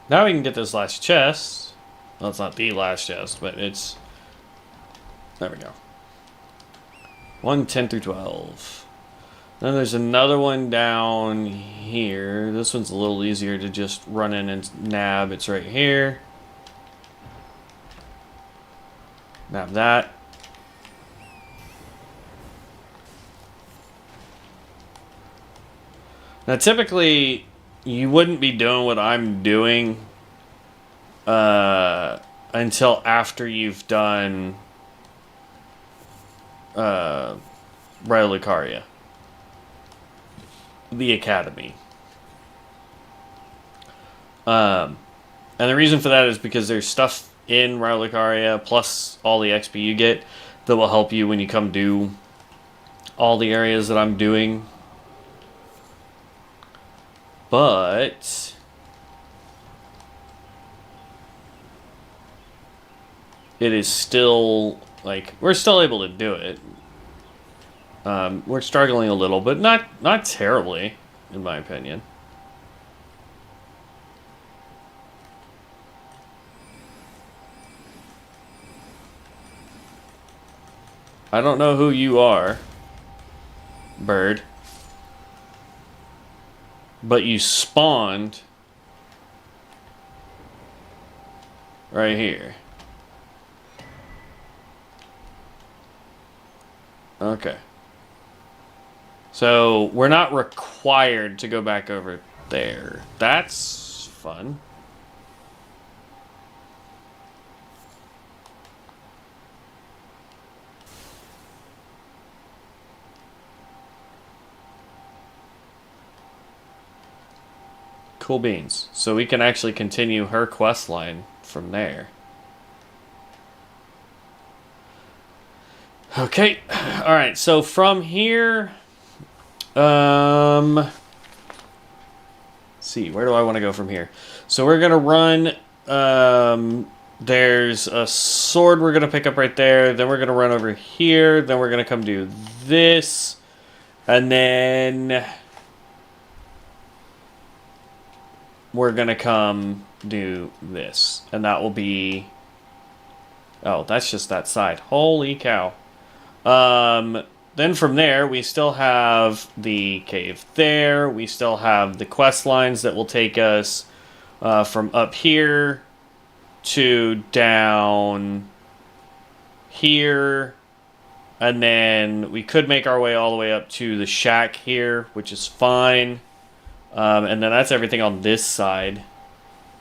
Now we can get this last chest. Well, it's not the last chest, but it's... There we go. 1, 10 through 12. Then there's another one down here. This one's a little easier to just run in and nab. It's right here. Nab that. Now, typically, you wouldn't be doing what I'm doing until after you've done Lucaria, the Academy. And the reason for that is because there's stuff in Lucaria, plus all the XP you get, that will help you when you come do all the areas that I'm doing. But it is still, like, we're still able to do it. We're struggling a little, but not terribly, in my opinion. I don't know who you are, bird. But you spawned right here. Okay. So we're not required to go back over there. That's fun. Cool beans. So we can actually continue her quest line from there. Okay. Alright, so from here... let's see, where do I want to go from here? So we're going to run... there's a sword we're going to pick up right there. Then we're going to run over here. Then we're going to come do this. And then... we're going to come do this. And that will be... oh, that's just that side. Holy cow. then from there, we still have the cave there. We still have the quest lines that will take us from up here to down here. And then we could make our way all the way up to the shack here, which is fine. And then that's everything on this side.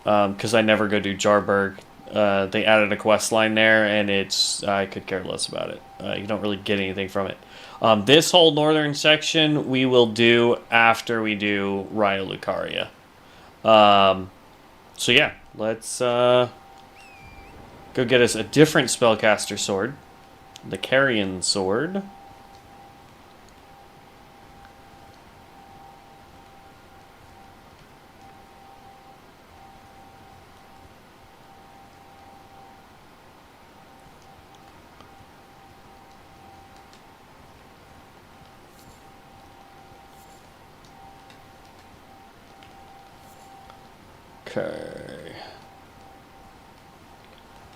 Because I never go do Jarburg. They added a quest line there, and I could care less about it. You don't really get anything from it. This whole northern section we will do after we do Raya Lucaria. So yeah, let's go get us a different spellcaster sword. The Carrion Sword. Okay.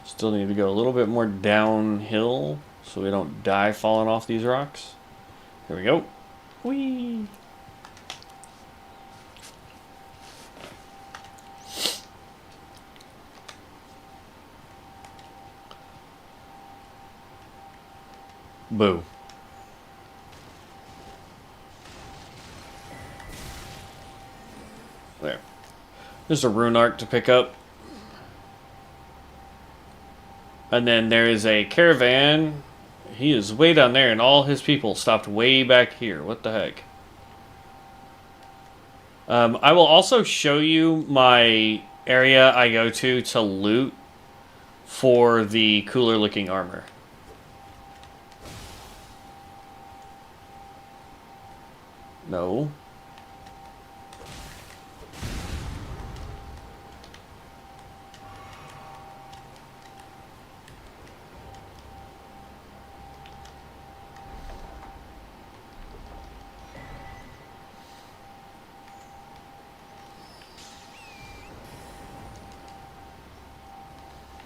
Still need to go a little bit more downhill so we don't die falling off these rocks. Here we go. Whee! Boo. There. There's a rune arc to pick up. And then there is a caravan. He is way down there, and all his people stopped way back here. What the heck? I will also show you my area I go to loot for the cooler looking armor. No.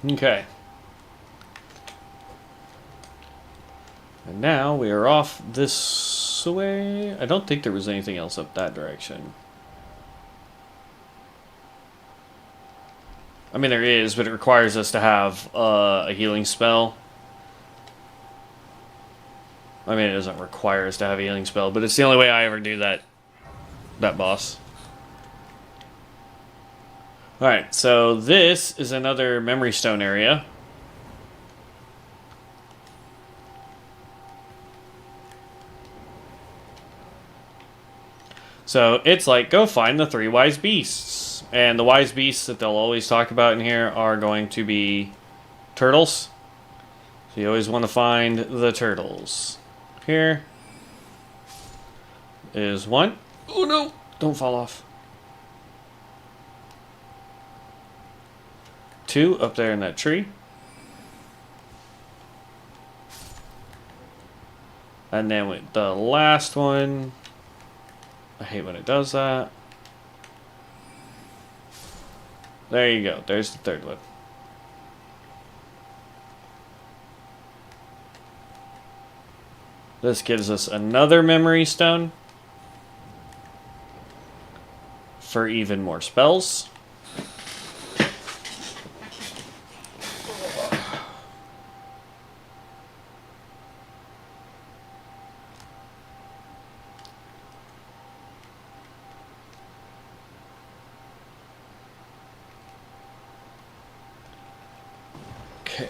Okay. And now we are off this way. I don't think there was anything else up that direction. I mean, there is, but it requires us to have a healing spell. I mean, it doesn't require us to have a healing spell, but it's the only way I ever do that boss. Alright, so this is another memory stone area. So it's like, go find the 3 wise beasts. And the wise beasts that they'll always talk about in here are going to be turtles. So you always want to find the turtles. Here is one. Oh no! Don't fall off. 2 up there in that tree. And then with the last one, I hate when it does that. There you go. There's the 3rd one. This gives us another memory stone for even more spells. Okay.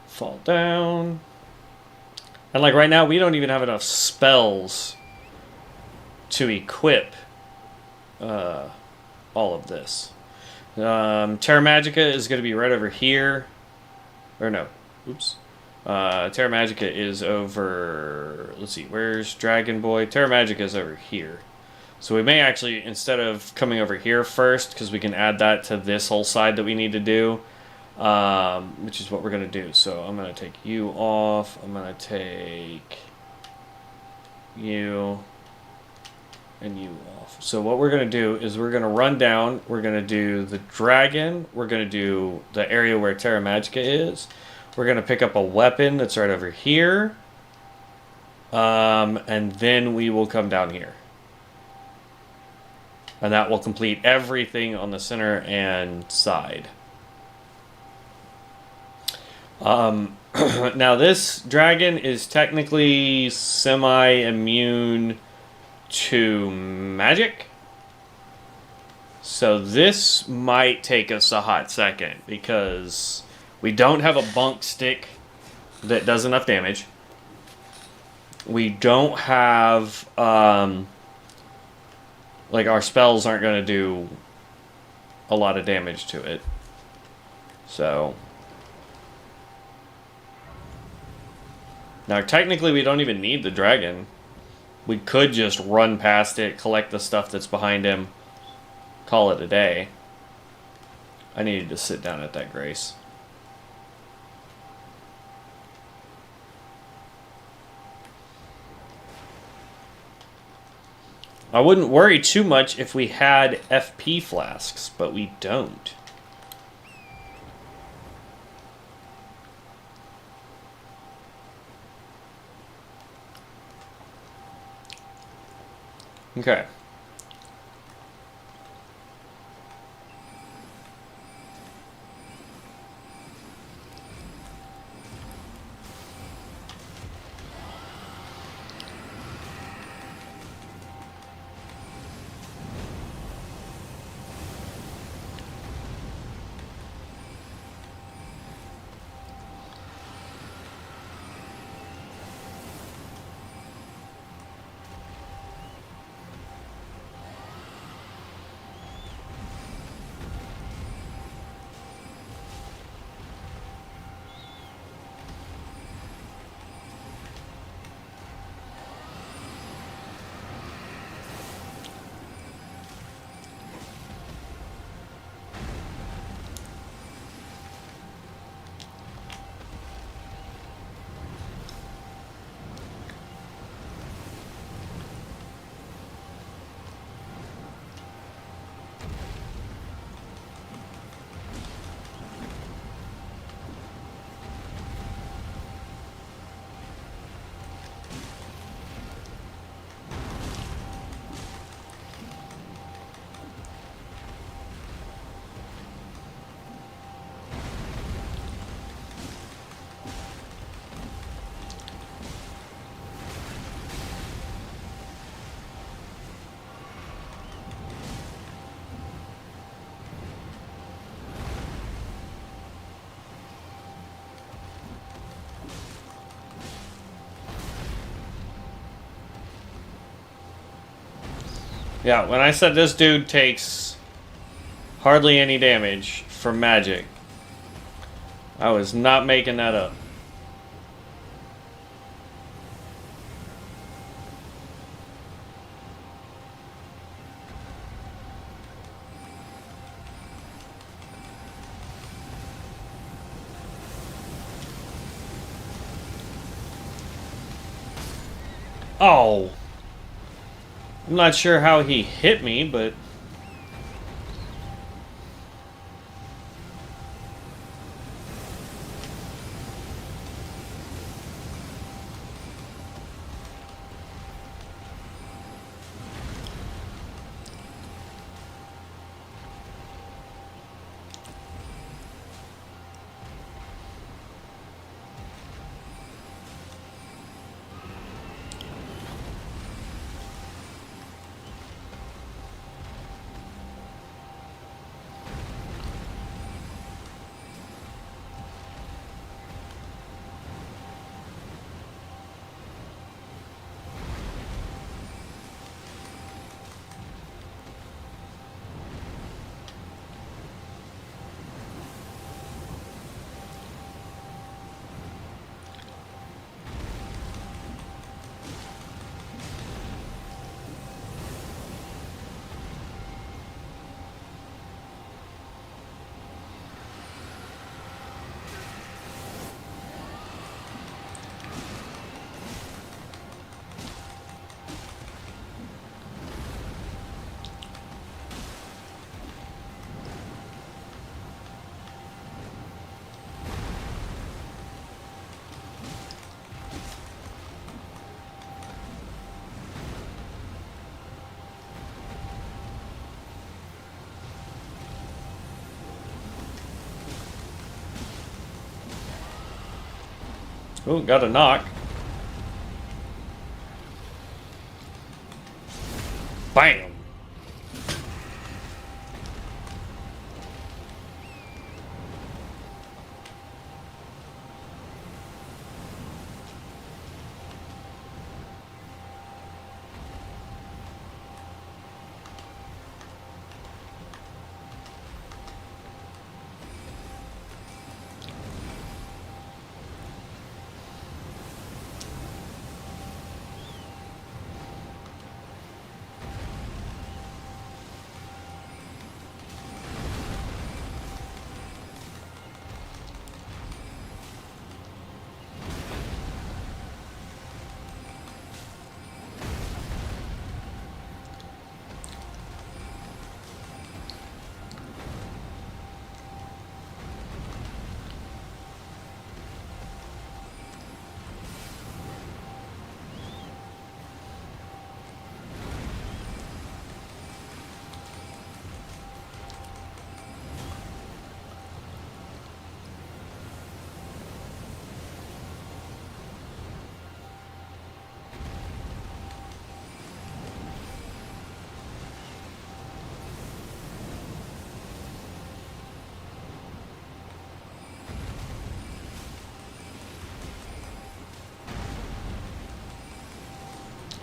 Fall down. And like right now, we don't even have enough spells to equip all of this. Terra Magica is going to be right over here. Or no. Oops. Terra Magica is over... Let's see, where's Dragon Boy? Terra Magica is over here. So we may actually, instead of coming over here first, because we can add that to this whole side that we need to do, which is what we're going to do. So I'm going to take you off. I'm going to take you. and you off. So what we're going to do is we're going to run down. We're going to do the dragon. We're going to do the area where Terra Magica is. We're going to pick up a weapon that's right over here. And then we will come down here. And that will complete everything on the center and side. Now this dragon is technically semi-immune to magic. So this might take us a hot second because we don't have a bunk stick that does enough damage. We don't have, like, our spells aren't going to do a lot of damage to it. So now technically we don't even need the dragon. We could just run past it, collect the stuff that's behind him, call it a day. I needed to sit down at that grace. I wouldn't worry too much if we had FP flasks, but we don't. Okay. Yeah, when I said this dude takes hardly any damage from magic, I was not making that up. Oh. I'm not sure how he hit me, but... Oh, got a knock. Bam!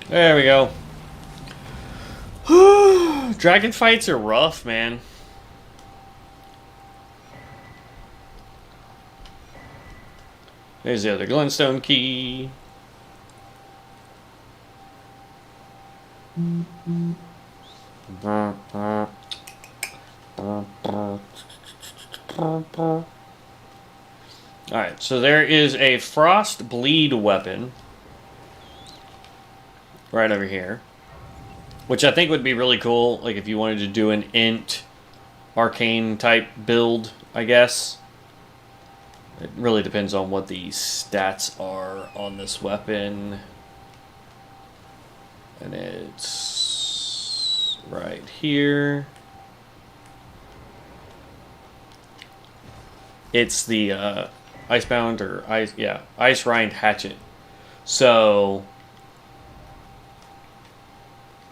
There we go. Dragon fights are rough, man. There's the other glintstone key. Alright, so there is a frost bleed weapon right over here, which I think would be really cool, like if you wanted to do an int arcane type build, I guess. It really depends on what the stats are on this weapon. And it's right here. It's the Icebound or Ice Rind Hatchet. So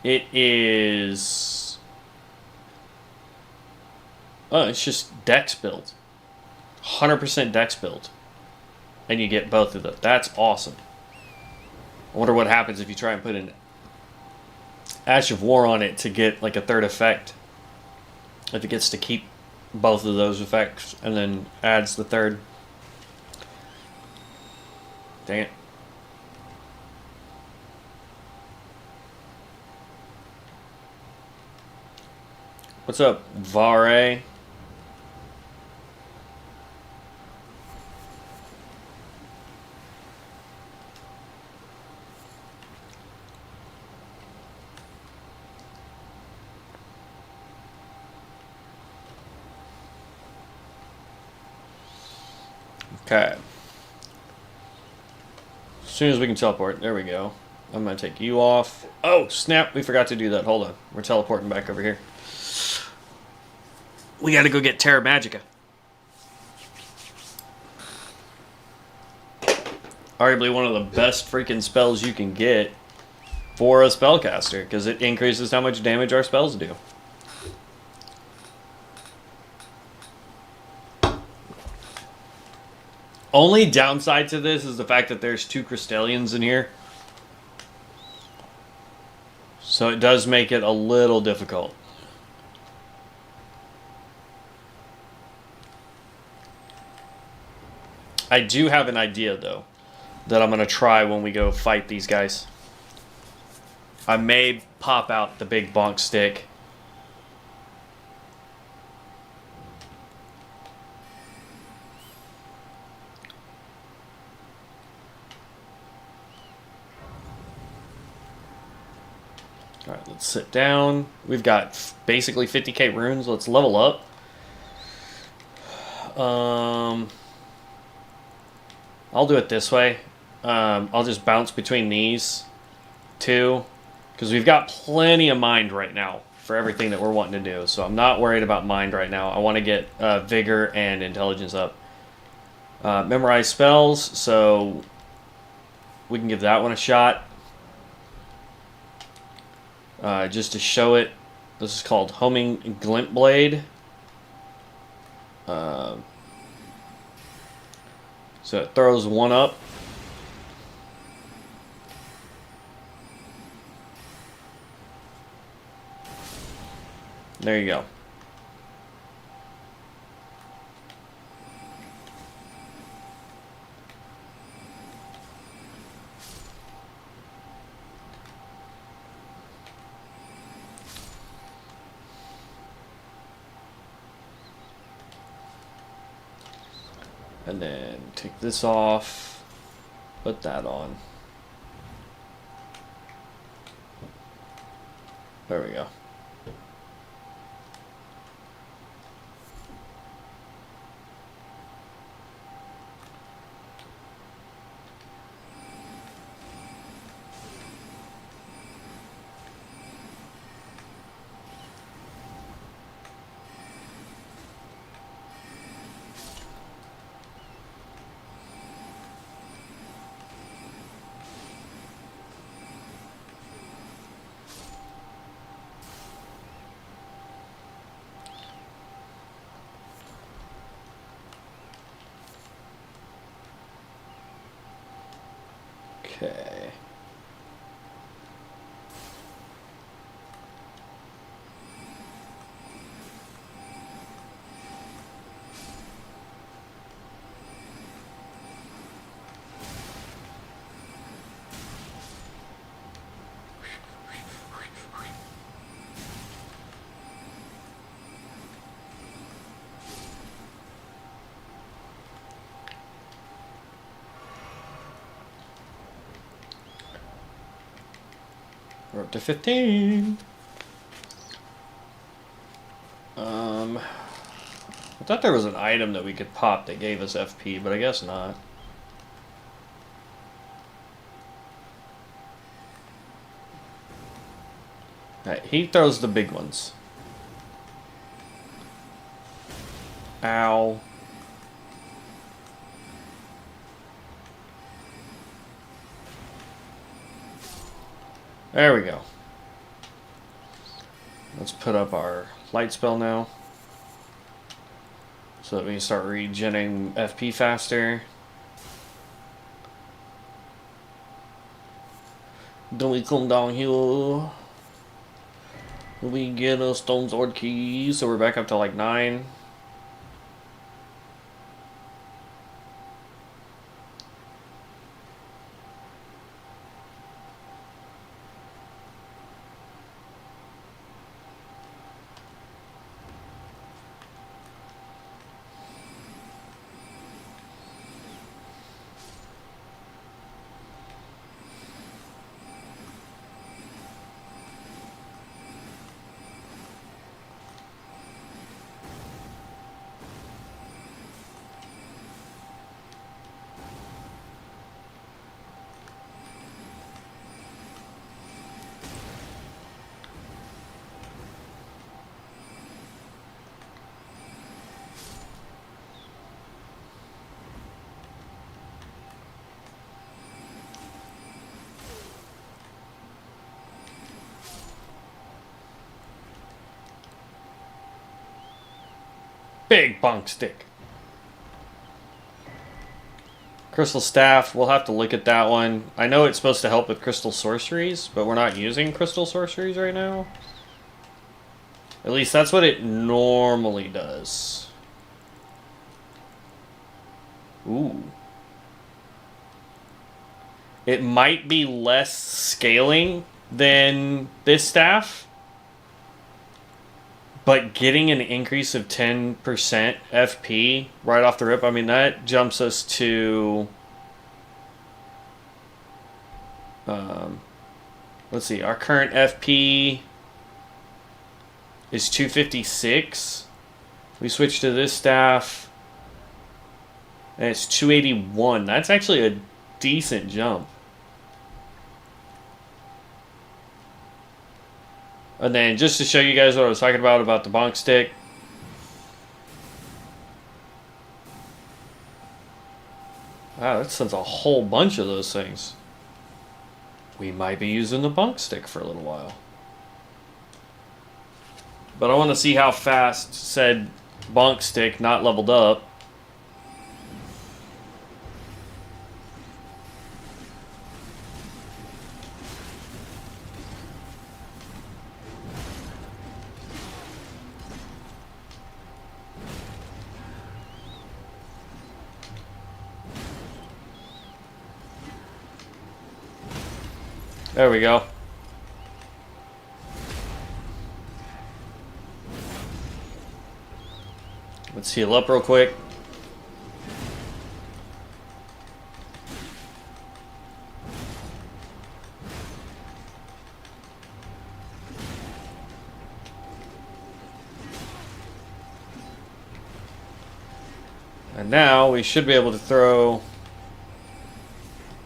it is it's just Dex build. 100% Dex build. And you get both of them. That's awesome. I wonder what happens if you try and put an Ash of War on it to get like a third effect. If it gets to keep both of those effects and then adds the third. Dang it. What's up, Vare? Okay. As soon as we can teleport, there we go. I'm going to take you off. Oh, snap. We forgot to do that. Hold on. We're teleporting back over here. We got to go get Terra Magica. Arguably one of the best freaking spells you can get for a spellcaster, because it increases how much damage our spells do. Only downside to this is the fact that there's 2 Crystallians in here. So it does make it a little difficult. I do have an idea, though, that I'm going to try when we go fight these guys. I may pop out the big bonk stick. Alright, let's sit down. We've got basically 50k runes. Let's level up. I'll do it this way. I'll just bounce between these two, because we've got plenty of mind right now for everything that we're wanting to do. So I'm not worried about mind right now. I want to get vigor and intelligence up. Memorize spells. So we can give that one a shot. Just to show it, this is called Homing Glint Blade. So it throws one up. There you go. And then take this off, put that on. There we go. Okay. We're up to 15. I thought there was an item that we could pop that gave us FP, but I guess not. Alright, he throws the big ones. Ow. There we go. Let's put up our light spell now, so that we can start regenerating FP faster. Then we come down here. We get a stone sword key, so we're back up to like 9. Big bunk stick. Crystal Staff, we'll have to look at that one. I know it's supposed to help with crystal sorceries, but we're not using crystal sorceries right now. At least that's what it normally does. Ooh. It might be less scaling than this staff, but getting an increase of 10% FP right off the rip, I mean, that jumps us to... let's see, our current FP is 256. We switch to this staff, and it's 281. That's actually a decent jump. And then just to show you guys what I was talking about the bonk stick. Wow, that sends a whole bunch of those things. we might be using the bunk stick for a little while. But I want to see how fast said bunk stick, not leveled up. There we go. Let's heal up real quick. And now we should be able to throw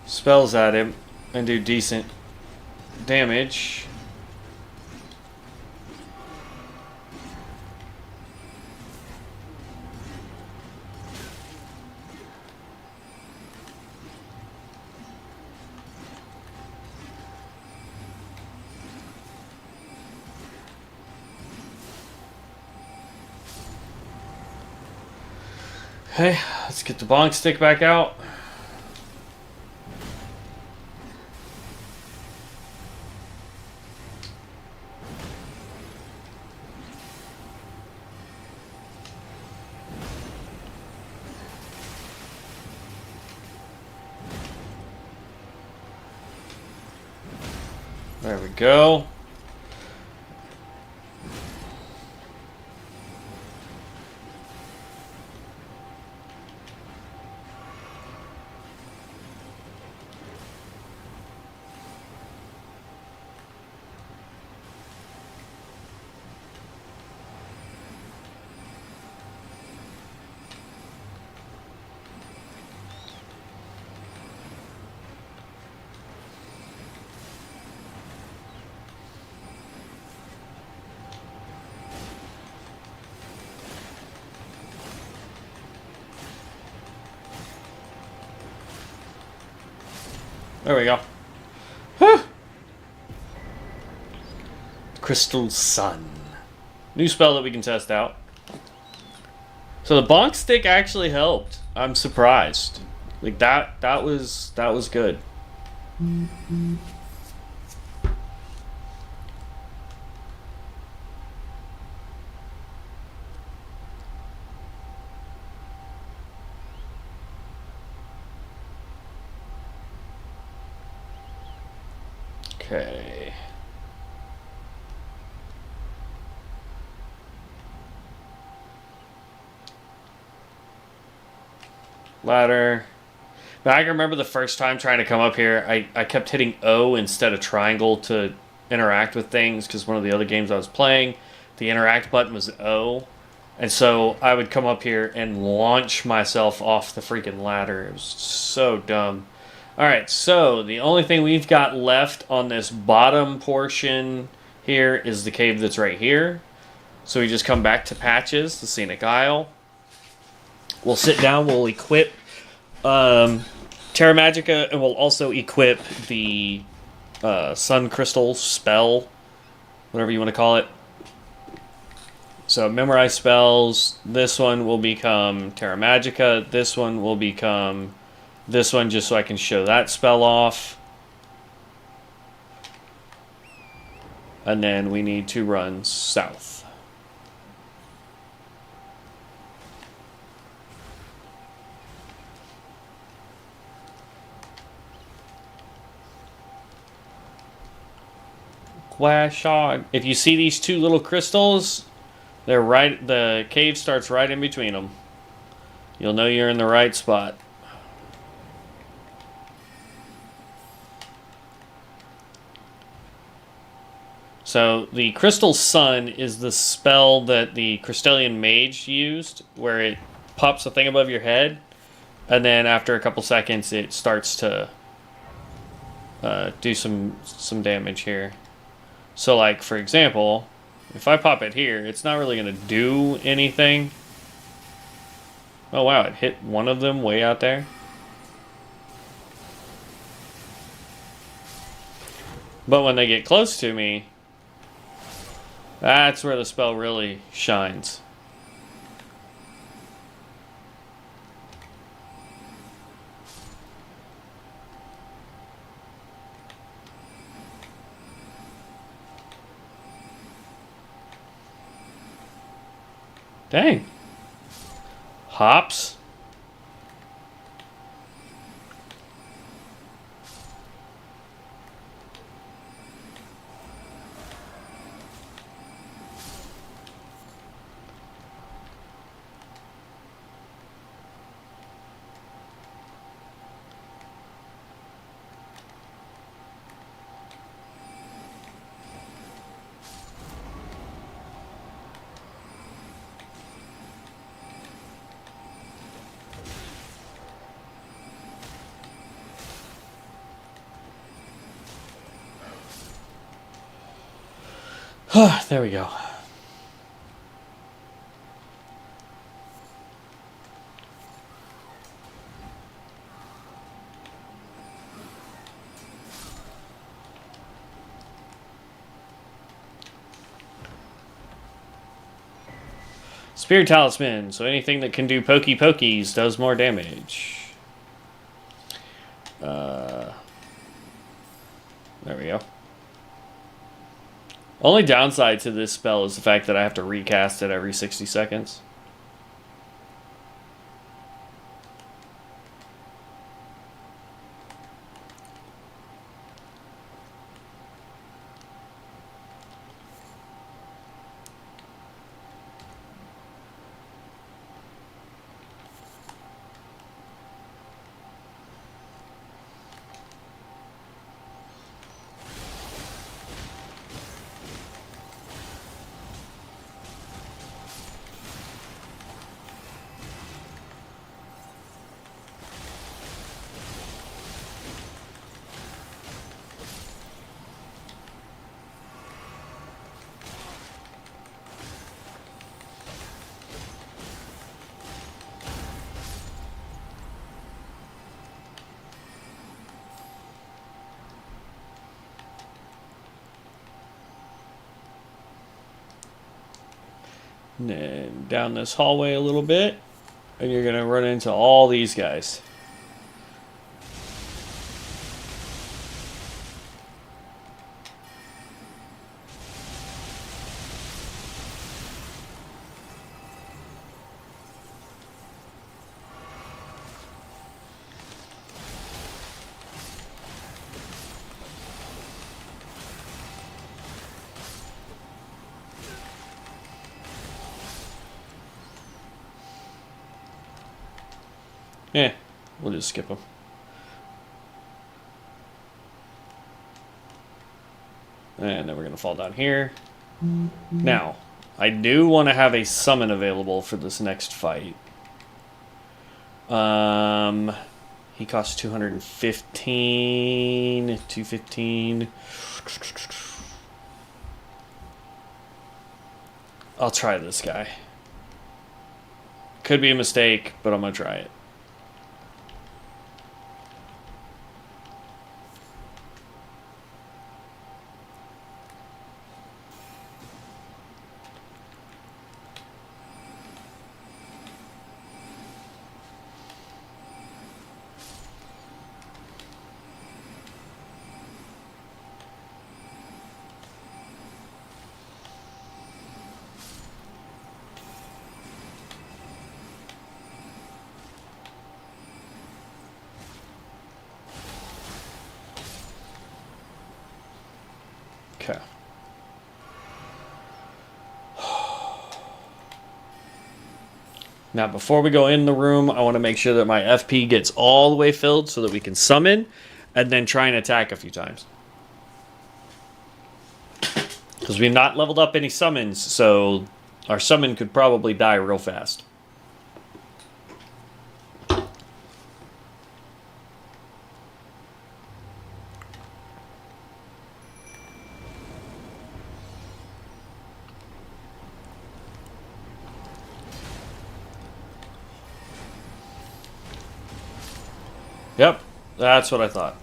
spells at him and do decent damage. Okay, let's get the bonk stick back out. There we go. There we go. Whew. Crystal Sun. New spell that we can test out. So the bonk stick actually helped. I'm surprised. Like that was good. Okay. Ladder. Now, I can remember the first time trying to come up here, I kept hitting O instead of triangle to interact with things, because one of the other games I was playing, the interact button was O. And so I would come up here and launch myself off the freaking ladder. It was so dumb. Alright, so the only thing we've got left on this bottom portion here is the cave that's right here. So we just come back to Patches, the Scenic Isle. We'll sit down, we'll equip Terra Magica, and we'll also equip the Sun Crystal spell, whatever you want to call it. So memorize spells. This one will become Terra Magica. This one will become this one, just so I can show that spell off. And then we need to run south. Quashog. If you see these two little crystals, they're right. The cave starts right in between them. You'll know you're in the right spot. So the Crystal Sun is the spell that the Crystallian Mage used, where it pops a thing above your head, and then after a couple seconds it starts to do some damage here. So like, for example, if I pop it here, it's not really going to do anything. Oh wow, it hit one of them way out there. But when they get close to me, that's where the spell really shines. Dang. Hops. There we go. Spirit Talisman, so anything that can do pokey pokies does more damage. There we go. Only downside to this spell is the fact that I have to recast it every 60 seconds. And then down this hallway a little bit, and you're going to run into all these guys. Yeah, we'll just skip them. And then we're going to fall down here. Now, I do want to have a summon available for this next fight. He costs 215, 215. I'll try this guy. Could be a mistake, but I'm going to try it. Okay. Now, before we go in the room, I want to make sure that my FP gets all the way filled so that we can summon and then try and attack a few times. Because we've not leveled up any summons, so our summon could probably die real fast. Yep, that's what I thought.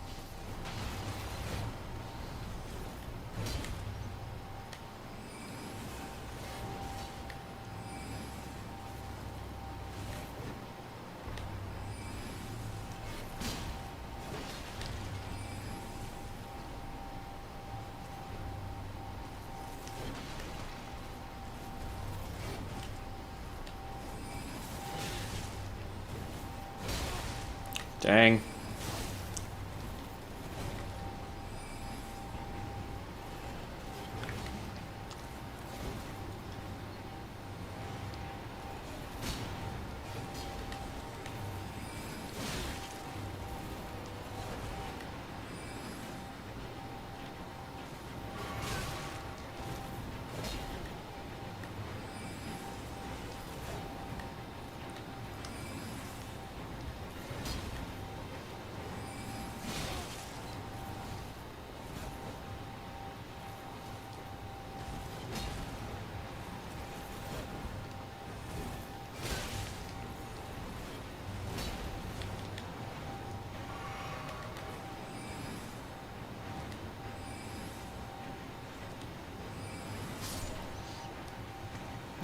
Dang.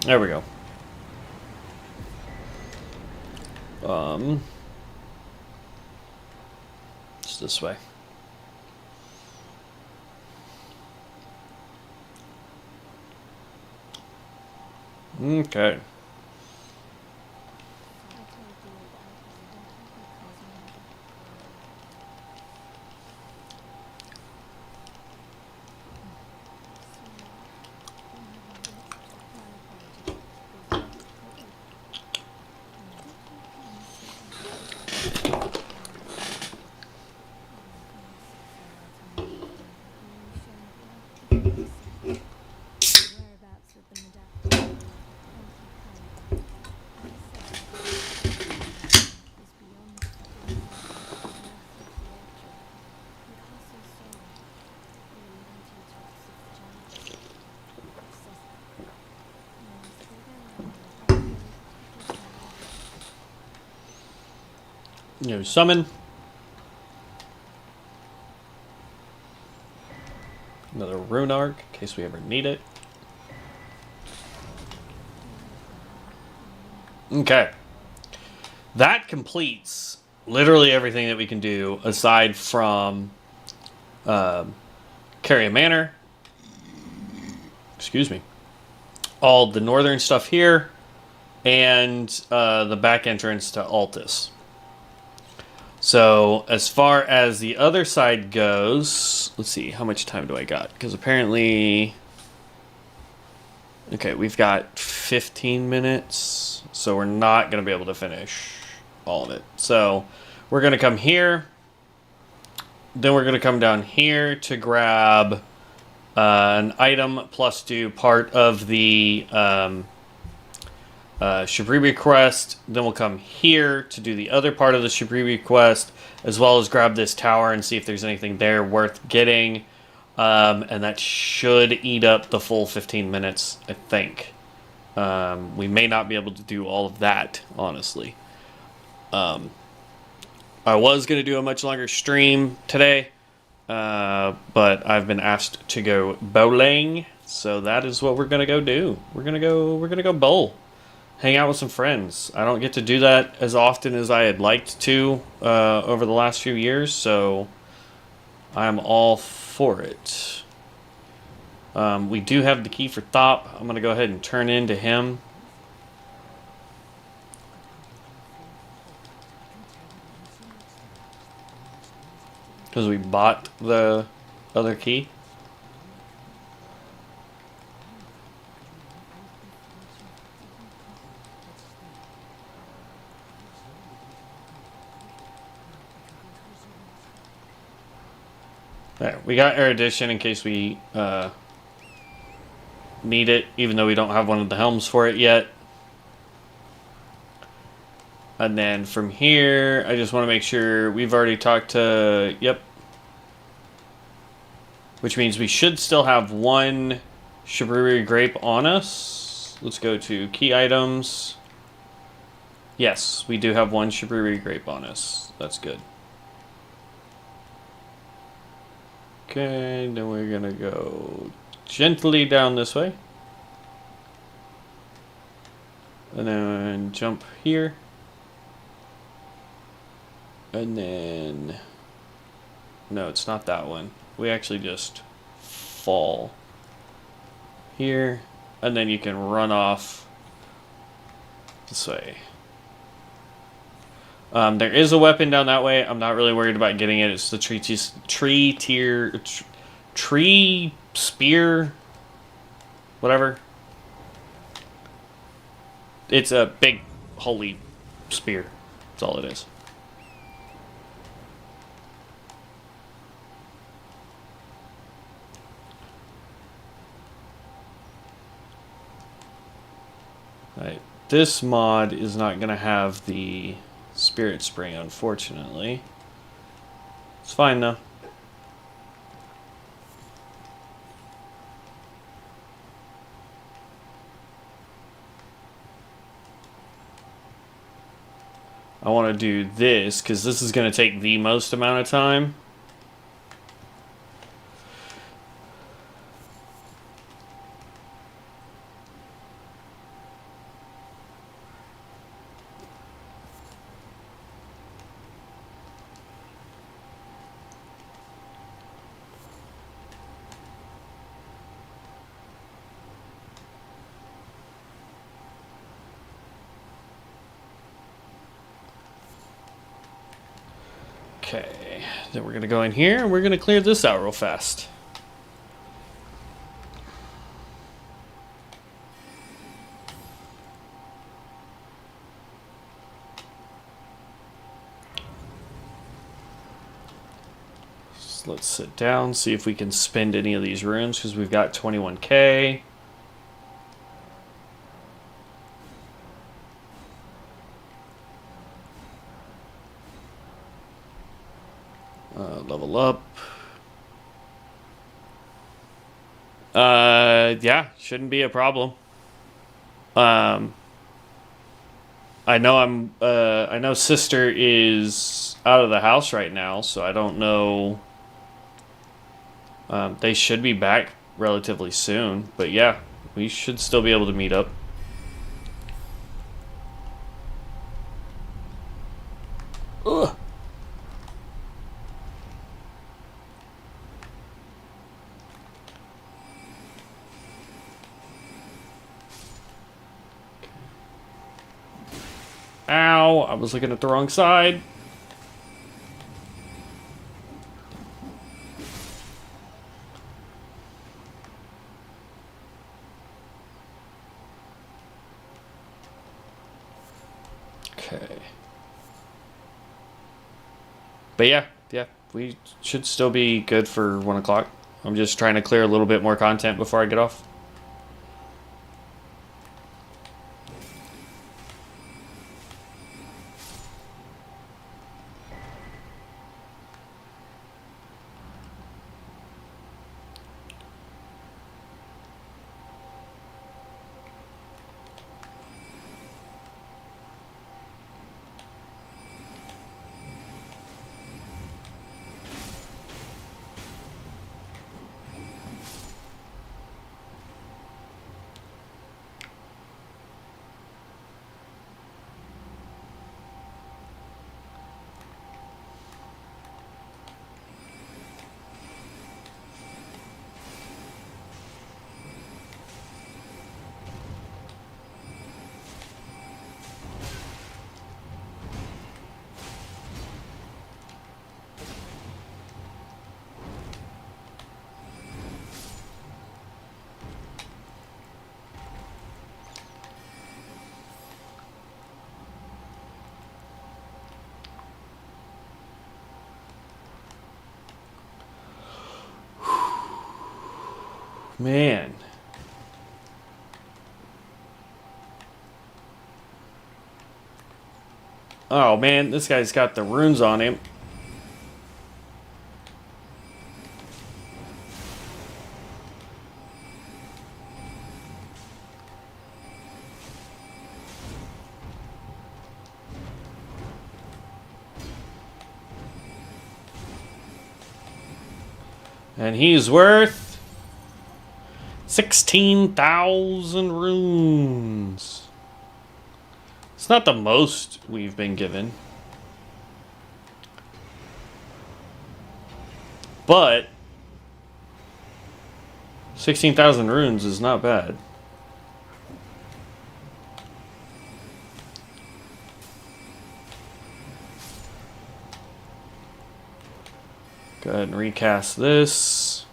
There we go. It's this way. Okay. New summon. Another rune arc, in case we ever need it. Okay. That completes literally everything that we can do aside from Carrion Manor. Excuse me. All the northern stuff here and the back entrance to Altus. So, as far as the other side goes, let's see, how much time do I got? Because apparently... Okay, we've got 15 minutes, so we're not going to be able to finish all of it. So, we're going to come here, then we're going to come down here to grab an item plus do part of the Shabriri quest. Then we'll come here to do the other part of the Shabriri quest, as well as grab this tower and see if there's anything there worth getting. And that should eat up the full 15 minutes, I think. We may not be able to do all of that, honestly. I was going to do a much longer stream today, but I've been asked to go bowling, so that is what we're going to go do. We're going to go bowl. Hang out with some friends. I don't get to do that as often as I had liked to over the last few years, so I'm all for it. We do have the key for Thop. I'm going to go ahead and turn into him. Because we bought the other key. There, we got erudition in case we need it, even though we don't have one of the helms for it yet. And then from here, I just want to make sure we've already talked to... Yep. Which means we should still have one Shabriri grape on us. Let's go to key items. Yes, we do have one Shabriri grape on us. That's good. Okay, then we're gonna go gently down this way. And then jump here. And then... No, it's not that one. We actually just fall here. And then you can run off this way. There is a weapon down that way. I'm not really worried about getting it. It's the tree spear, whatever. It's a big holy spear. That's all it is. Right. This mod is not going to have the spirit spring, unfortunately. It's fine, though. I want to do this, because this is going to take the most amount of time. Okay, then we're going to go in here and we're going to clear this out real fast. So let's sit down, see if we can spend any of these runes because we've got 21k. Level up. Yeah, shouldn't be a problem. I know sister is out of the house right now, so I don't know. They should be back relatively soon, but yeah, we should still be able to meet up. Ugh. Ow, I was looking at the wrong side. Okay. But yeah, we should still be good for 1 o'clock. I'm just trying to clear a little bit more content before I get off. Man. Oh man, this guy's got the runes on him. And he's worth 16,000 runes. It's not the most we've been given. But 16,000 runes is not bad. Go ahead and recast this.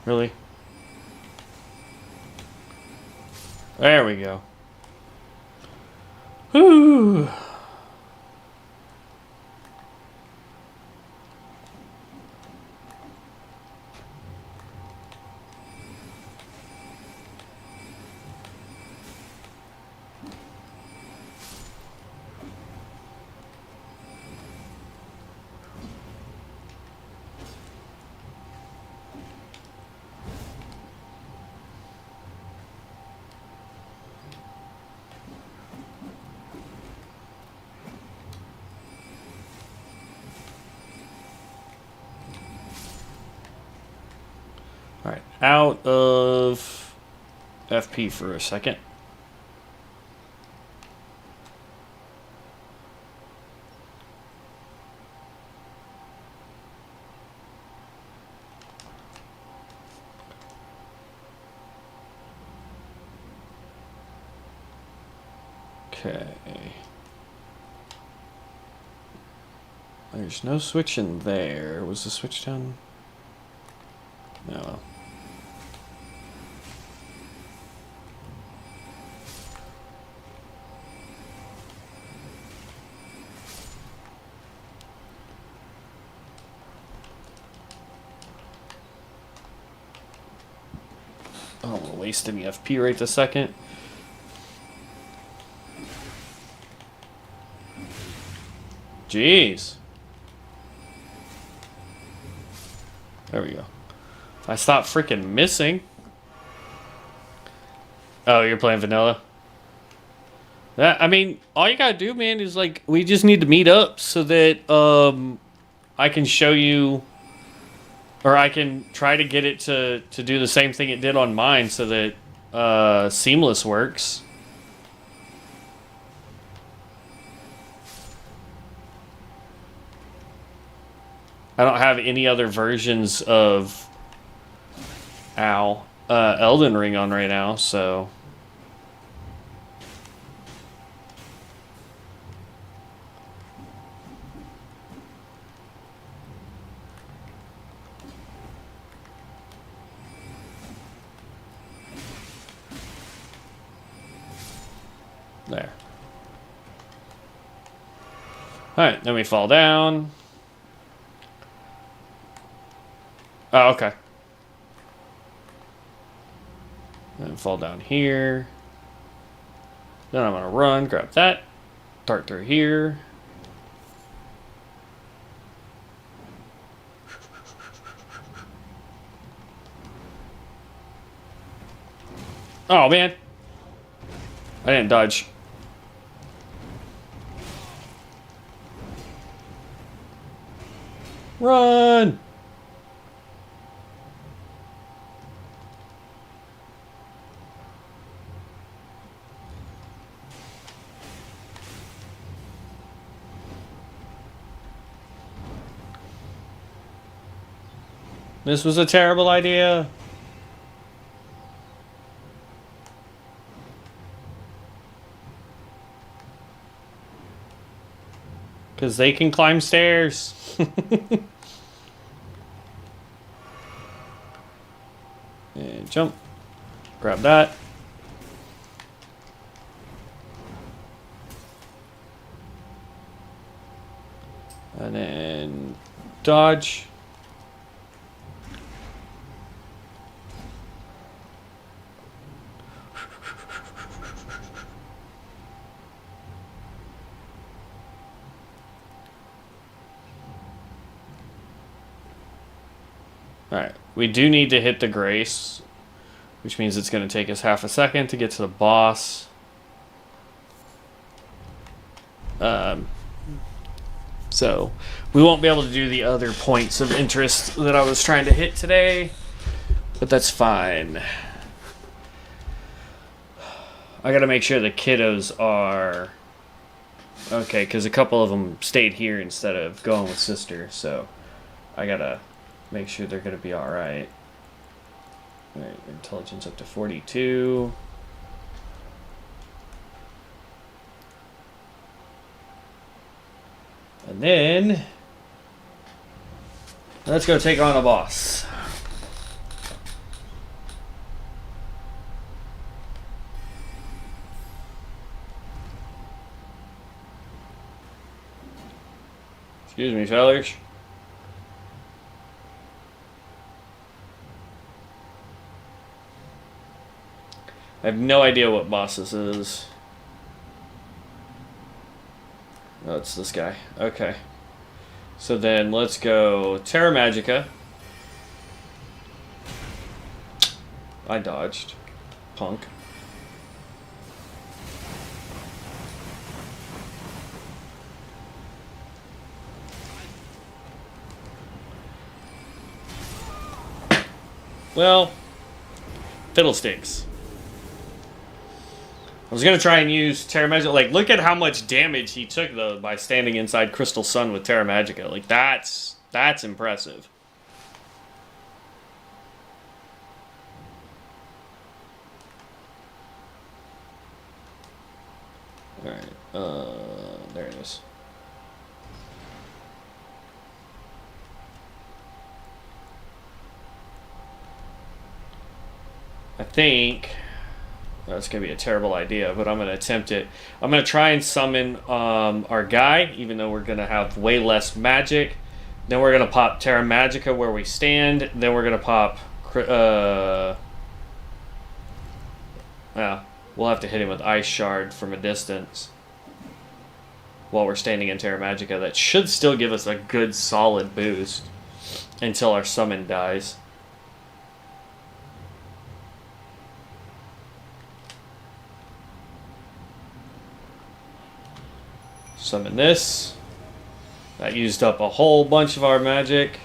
Really? There we go. Whew. Alright, out of FP for a second. Okay. There's no switch in there. Was the switch down? No. I don't want to waste any FP right this second. Jeez. There we go. If I stop freaking missing. Oh, you're playing vanilla? That, I mean, all you gotta do, man, is like, we just need to meet up so that I can show you, or I can try to get it to do the same thing it did on mine so that seamless works. I don't have any other versions of Elden Ring on right now, so there. Alright, then we fall down. Oh, okay. Then fall down here. Then I'm gonna run, grab that, dart through here. Oh man, I didn't dodge. Run! This was a terrible idea. Because they can climb stairs. And jump. Grab that. And then dodge. Alright, we do need to hit the grace, which means it's going to take us half a second to get to the boss. So, we won't be able to do the other points of interest that I was trying to hit today, but that's fine. I gotta make sure the kiddos are okay, because a couple of them stayed here instead of going with sister, so I gotta make sure they're gonna be alright. Alright, intelligence up to 42. And then let's go take on a boss. Excuse me, fellers. I have no idea what boss this is. Oh, it's this guy. Okay. So then let's go Terra Magica. I dodged. Punk. Well, fiddlesticks. I was going to try and use Terra Magica. Like, look at how much damage he took, though, by standing inside Crystal Sun with Terra Magica. Like, that's impressive. Alright, there it is. I think that's going to be a terrible idea, but I'm going to attempt it. I'm going to try and summon our guy, even though we're going to have way less magic. Then we're going to pop Terra Magica where we stand. Then we're going to pop... we'll have to hit him with Ice Shard from a distance while we're standing in Terra Magica. That should still give us a good solid boost until our summon dies. Summon this. That used up a whole bunch of our magic.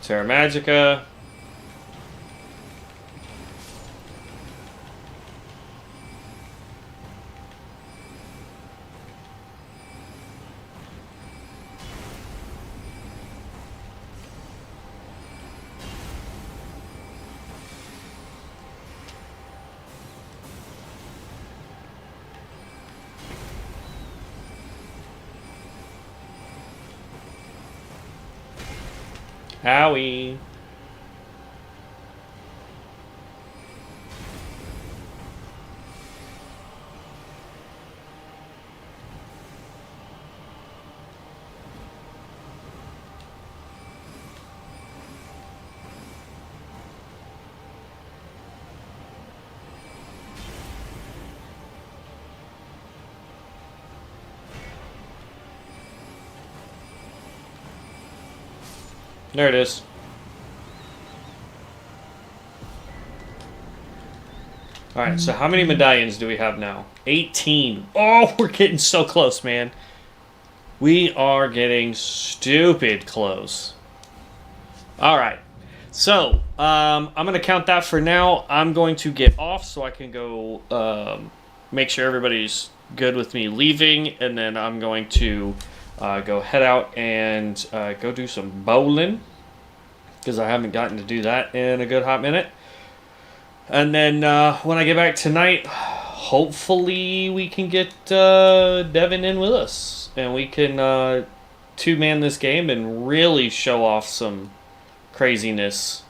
Terra Magica. Howie. There it is. Alright, so how many medallions do we have now? 18. Oh, we're getting so close, man. We are getting stupid close. Alright. So, I'm going to count that for now. I'm going to get off so I can go make sure everybody's good with me leaving. And then I'm going to go head out and go do some bowling, because I haven't gotten to do that in a good hot minute. And then when I get back tonight, hopefully we can get Devin in with us, and we can two-man this game and really show off some craziness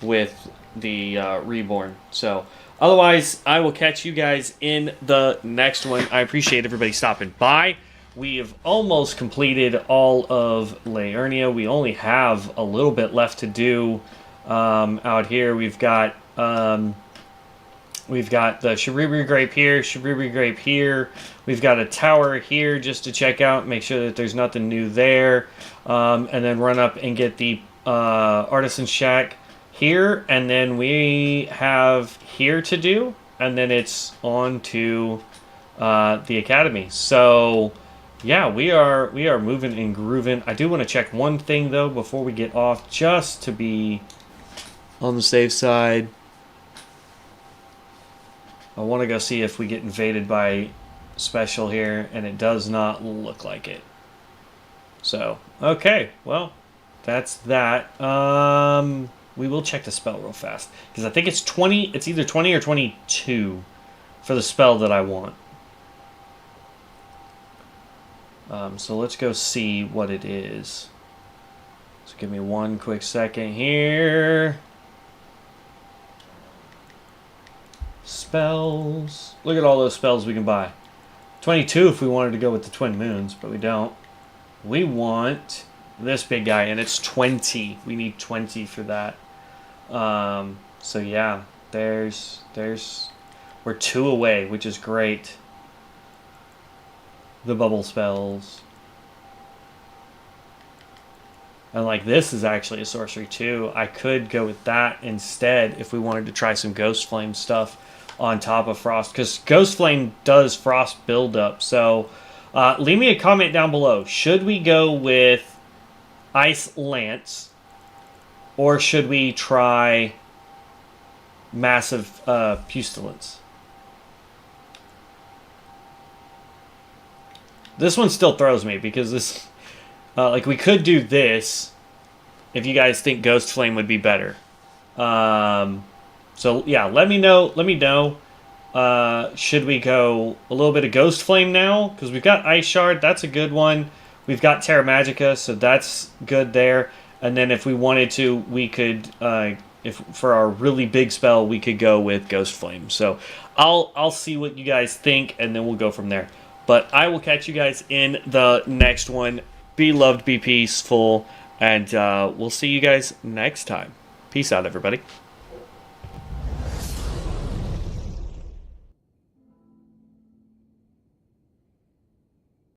with the Reborn. So otherwise, I will catch you guys in the next one. I appreciate everybody stopping by. We have almost completed all of Liurnia. We only have a little bit left to do out here. We've got the Shrouded Grape here, Shrouded Grape here. We've got a tower here just to check out, make sure that there's nothing new there, and then run up and get the Artisan Shack here, and then we have here to do, and then it's on to the Academy. So yeah, we are moving and grooving. I do want to check one thing though before we get off, just to be on the safe side. I want to go see if we get invaded by special here, and it does not look like it. So, okay, well, that's that. We will check the spell real fast because I think it's 20. It's either 20 or 22 for the spell that I want. So let's go see what it is. So give me one quick second here. Spells. Look at all those spells we can buy. 22 if we wanted to go with the Twin Moons, but we don't. We want this big guy, and it's 20. We need 20 for that. So yeah, we're 2 away, which is great. The bubble spells. And like this is actually a sorcery too. I could go with that instead if we wanted to try some Ghost Flame stuff on top of Frost, because Ghost Flame does Frost buildup. So leave me a comment down below. Should we go with Ice Lance, or should we try Massive Pestilence? This one still throws me because this, like, we could do this if you guys think Ghost Flame would be better. So yeah, let me know. Let me know. Should we go a little bit of Ghost Flame now? Because we've got Ice Shard. That's a good one. We've got Terra Magica, so that's good there. And then if we wanted to, we could, if for our really big spell, we could go with Ghost Flame. So I'll see what you guys think, and then we'll go from there. But I will catch you guys in the next one. Be loved, be peaceful, and we'll see you guys next time. Peace out, everybody.